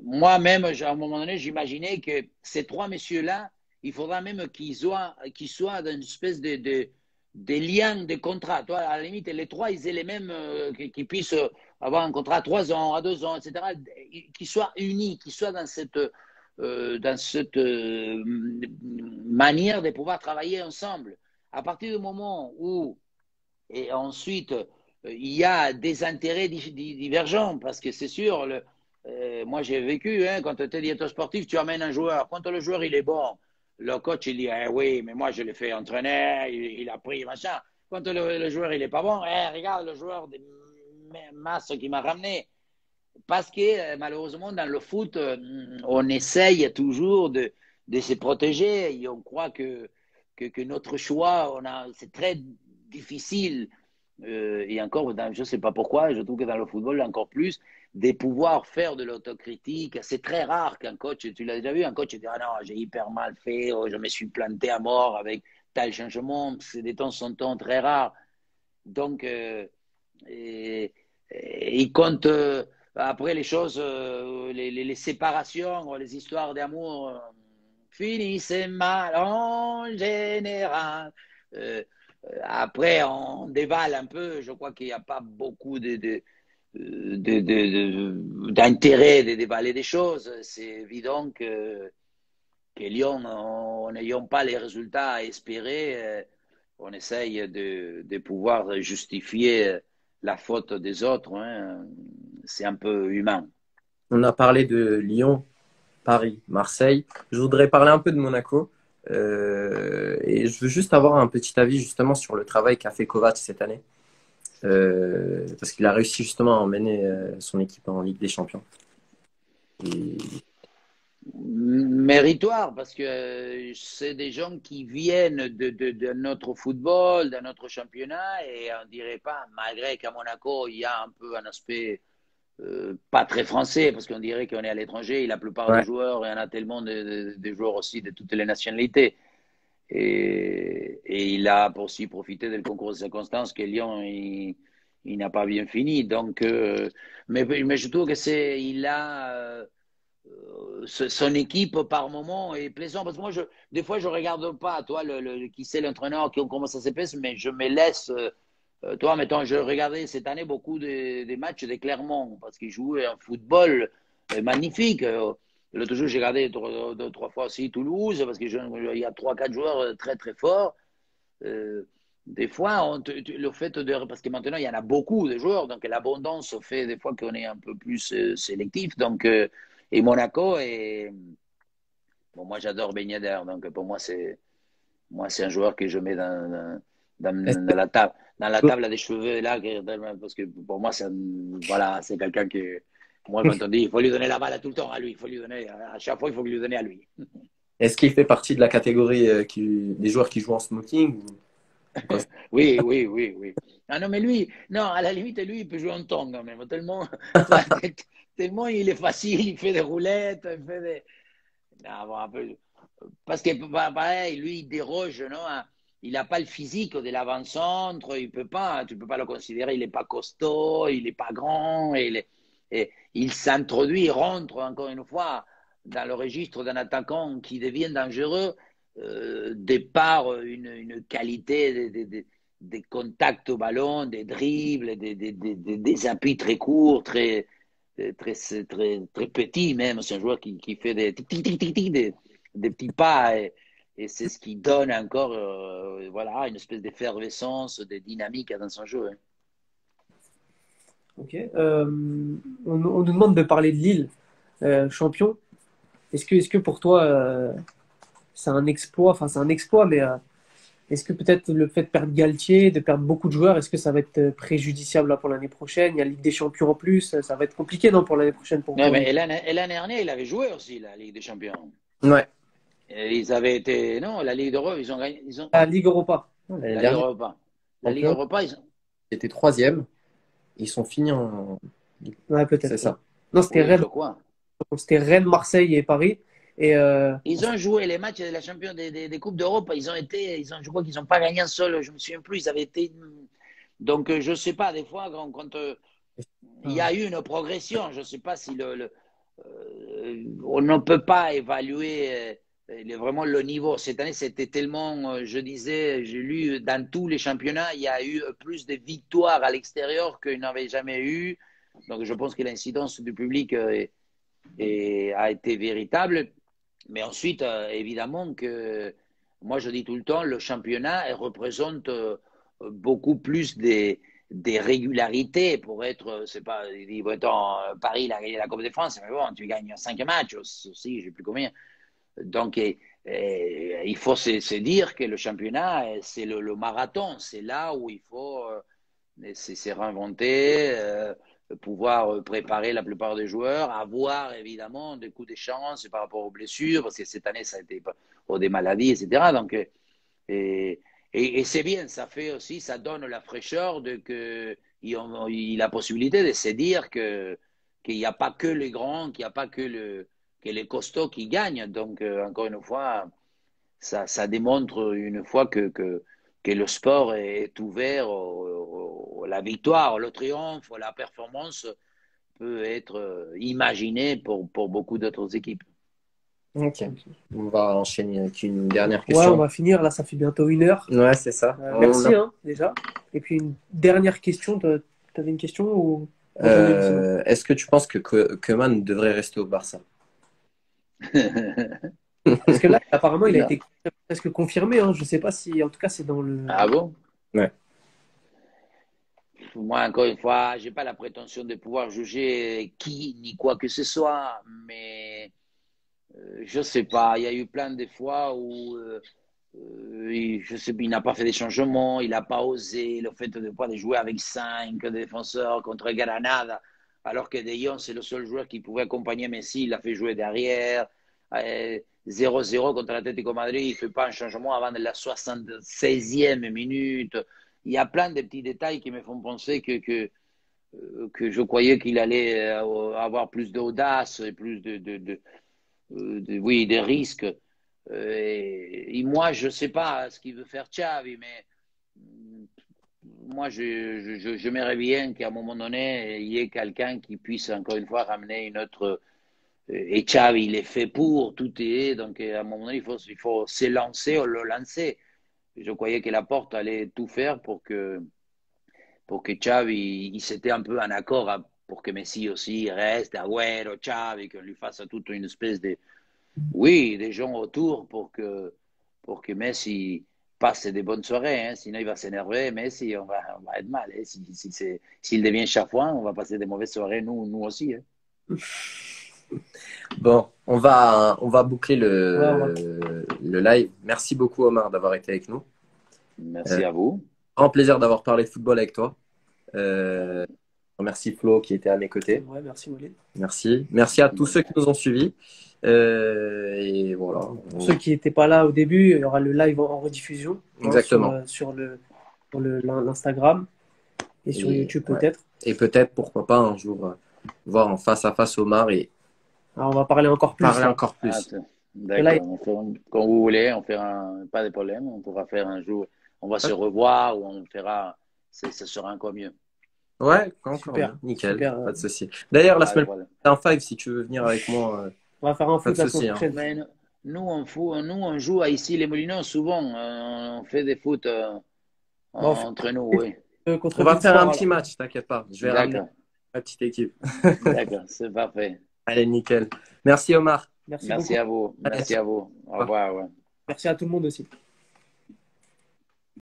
moi-même, à un moment donné, j'imaginais que ces trois messieurs-là, il faudra même qu'ils soient dans une espèce de lien de contrat. Toi, à la limite, les trois, ils aient les mêmes, qu'ils puissent avoir un contrat à 3 ans, à 2 ans, etc., qu'ils soient unis, qu'ils soient dans cette manière de pouvoir travailler ensemble. À partir du moment où, et ensuite, il y a des intérêts divergents, parce que c'est sûr, moi j'ai vécu, hein, quand tu es directeur sportif, tu amènes un joueur. Quand le joueur il est bon, le coach il dit oui, mais moi je l'ai fait entraîner, il a pris machin. Quand le joueur il est pas bon, regarde le joueur de masse qui m'a ramené. Parce que malheureusement, dans le foot, on essaye toujours de se protéger et on croit que notre choix, c'est très difficile. Et encore, je ne sais pas pourquoi, je trouve que dans le football, encore plus, de pouvoir faire de l'autocritique. C'est très rare qu'un coach, tu l'as déjà vu, un coach dit ah non, j'ai hyper mal fait, oh, je me suis planté à mort avec tel changement. C'est des temps en temps très rares. Donc, et, il compte après les choses, les séparations, les histoires d'amour finissent mal en général. Après, on dévale un peu. Je crois qu'il n'y a pas beaucoup d'intérêt de dévaler des choses. C'est évident que Lyon, en n'ayant pas les résultats à espérer, on essaye de pouvoir justifier la faute des autres. Hein. C'est un peu humain. On a parlé de Lyon, Paris, Marseille. Je voudrais parler un peu de Monaco. Et je veux juste avoir un petit avis justement sur le travail qu'a fait Kovac cette année. Parce qu'il a réussi justement à emmener son équipe en Ligue des Champions. Et... Méritoire, parce que c'est des gens qui viennent de notre football, de notre championnat, et on dirait pas, malgré qu'à Monaco, il y a un peu un aspect pas très français, parce qu'on dirait qu'on est à l'étranger, et la plupart des Ouais. joueurs, il y en a tellement de joueurs aussi de toutes les nationalités. Et il a aussi profité du concours de circonstances que Lyon il n'a pas bien fini. Donc, mais je trouve que il a son équipe par moment est plaisant. Parce que moi, des fois, je regarde pas, toi, qui c'est l'entraîneur, comment ça s'est fait, mais je me laisse. Toi, mettons, je regardais cette année beaucoup des matchs de Clermont parce qu'ils jouaient un football magnifique. L'autre jour, j'ai regardé deux, trois fois aussi Toulouse parce qu'il y a trois, quatre joueurs très, très forts. Euh, des fois, le fait de. Parce que maintenant, il y en a beaucoup de joueurs, donc l'abondance fait des fois qu'on est un peu plus sélectif. Donc, et Monaco, bon, moi, j'adore Ben Yedder, donc pour moi, c'est un joueur que je mets Est-ce dans la table. Dans la que, table des cheveux, là, parce que pour moi, voilà, c'est quelqu'un que. Moi, quand on dit, il faut lui donner la balle à tout le temps à lui, il faut lui donner, à chaque fois, il faut lui donner à lui. est-ce qu'il fait partie de la catégorie des joueurs qui jouent en smoking ou pas? Oui, oui, oui, oui. Ah non, mais lui, non, à la limite, lui, il peut jouer en tongue même. Tellement, toi, tellement il est facile, il fait des roulettes, il fait des. Non, bon, un peu. Parce que, pareil, lui, il déroge, non? Il n'a pas le physique de l'avant-centre, il peut pas, tu ne peux pas le considérer, il n'est pas costaud, il n'est pas grand, et il s'introduit, il rentre encore une fois dans le registre d'un attaquant qui devient dangereux de par une qualité des contacts au ballon, des dribbles, des appuis très courts, très petits même. C'est un joueur qui fait des tic, tic, tic, tic, tic, des petits pas et c'est ce qui donne encore voilà, une espèce d'effervescence, de dynamique dans son jeu. Hein. Ok. On nous demande de parler de Lille, champion. Est-ce que pour toi, c'est un exploit, enfin c'est un exploit, mais est-ce que peut-être le fait de perdre Galtier, de perdre beaucoup de joueurs, est-ce que ça va être préjudiciable là, pour l'année prochaine? Il y a la Ligue des Champions en plus, ça va être compliqué non, pour l'année prochaine Ouais, pour mais Lille. l'année dernière, il avait joué aussi la Ligue des Champions. Ouais. Et ils avaient été. Non, la Ligue d'Europe, ils ont gagné. La Ligue Europa. L'année La Ligue dernière, Europa. La Ligue champion, Europa, ils ont. ils étaient troisième. Ils sont finis en. Ouais, C'est peut-être. Ouais. ça. Non, Oui, je crois. C'était Rennes, Marseille et Paris. Et Ils ont joué les matchs de la champion des Coupes d'Europe. Je crois qu'ils n'ont pas gagné un seul. Je me souviens plus. Ils avaient été. Donc, je ne sais pas. Des fois, quand il y a eu une progression, je ne sais pas si on ne peut pas évaluer vraiment le niveau. Cette année, c'était tellement, je disais, j'ai lu dans tous les championnats, il y a eu plus de victoires à l'extérieur qu'il n'avait jamais eu. Donc, je pense que l'incidence du public a été véritable. Mais ensuite, évidemment que moi, je dis tout le temps, le championnat représente beaucoup plus des régularités pour être, c'est pas, il dit, bon, attends, Paris, il a gagné la Coupe de France, mais bon, tu gagnes 5 matchs aussi, je sais plus combien. Donc, il faut se dire que le championnat, c'est le marathon, c'est là où il faut c'est réinventer, pouvoir préparer la plupart des joueurs, avoir évidemment des coups de chance par rapport aux blessures, parce que cette année, ça a été des maladies, etc. Donc, et c'est bien, ça fait aussi, ça donne la fraîcheur de que il a la possibilité de se dire qu'il n'y a pas que les grands, qu'il n'y a pas que les costauds qui gagnent. Donc, encore une fois, ça démontre une fois que le sport est ouvert la victoire, le triomphe, la performance peut être imaginé pour beaucoup d'autres équipes. Ok. On va enchaîner avec une dernière ouais, on question. va finir. Là, ça fait bientôt 1 heure. Ouais, c'est ça. Merci hein, déjà. Et puis une dernière question. Tu avais une question ou moi j'en ai une sinon. Est-ce que tu penses que Koeman devrait rester au Barça? Parce que là, apparemment, il a Non. été presque confirmé. Hein. Je ne sais pas si, en tout cas, c'est dans le. Ah bon? Ouais. Moi, encore une fois, je n'ai pas la prétention de pouvoir juger qui ni quoi que ce soit, mais je ne sais pas. Il y a eu plein de fois où je sais, il n'a pas fait des changements, il n'a pas osé le fait de jouer avec 5 défenseurs contre Granada, alors que De Jong, c'est le seul joueur qui pouvait accompagner Messi, il l'a fait jouer derrière. 0-0 contre l'Atlético Madrid, il ne fait pas un changement avant la 76e minute. Il y a plein de petits détails qui me font penser que je croyais qu'il allait avoir plus d'audace et plus oui, des risques. Et moi, je ne sais pas ce qu'il veut faire Xavi, mais moi, j'aimerais bien qu'à un moment donné, il y ait quelqu'un qui puisse encore une fois ramener une autre. Et Xavi, il est fait pour, tout est. Donc, à un moment donné, il faut s'élancer ou le lancer. Je croyais que Laporte allait tout faire pour que Xavi, il s'était un peu en accord pour que Messi aussi reste, Agüero, Xavi, qu'on lui fasse toute une espèce de. Oui, des gens autour pour que Messi passe des bonnes soirées. Hein. Sinon, il va s'énerver. Messi, on va être mal. Hein. S'il devient chafouin, on va passer des mauvaises soirées, nous aussi. Hein. Bon, on va boucler Ouais. le live. Merci beaucoup, Omar, d'avoir été avec nous. Merci à vous. Grand plaisir d'avoir parlé de football avec toi. Merci Flo qui était à mes côtés. Ouais, merci Walid. Merci. Merci à tous ceux qui nous ont suivis. Et voilà. Pour ceux qui n'étaient pas là au début, il y aura le live en rediffusion. Exactement. Sur l'Instagram et sur YouTube peut-être. Et peut-être, pourquoi pas, un jour, voir en face à face Omar et alors, on va parler encore plus. Encore plus. D'accord. Quand vous voulez, on fera pas de problème. On pourra faire un jour. On va se revoir ou on fera. Ça sera encore mieux. Ouais, encore super, bien. Nickel. Super, pas de souci. D'ailleurs, la semaine prochaine, un five si tu veux venir avec moi. On va faire un foot la semaine prochaine. Mais nous, on joue ici les Moulineaux souvent. On fait des foot entre nous, oui. On va faire un petit match, t'inquiète pas. Je vais ramener ma petite équipe. D'accord, c'est parfait. Allez, nickel. Merci Omar. Merci à vous. Merci à vous. Au revoir. Ouais. Merci à tout le monde aussi.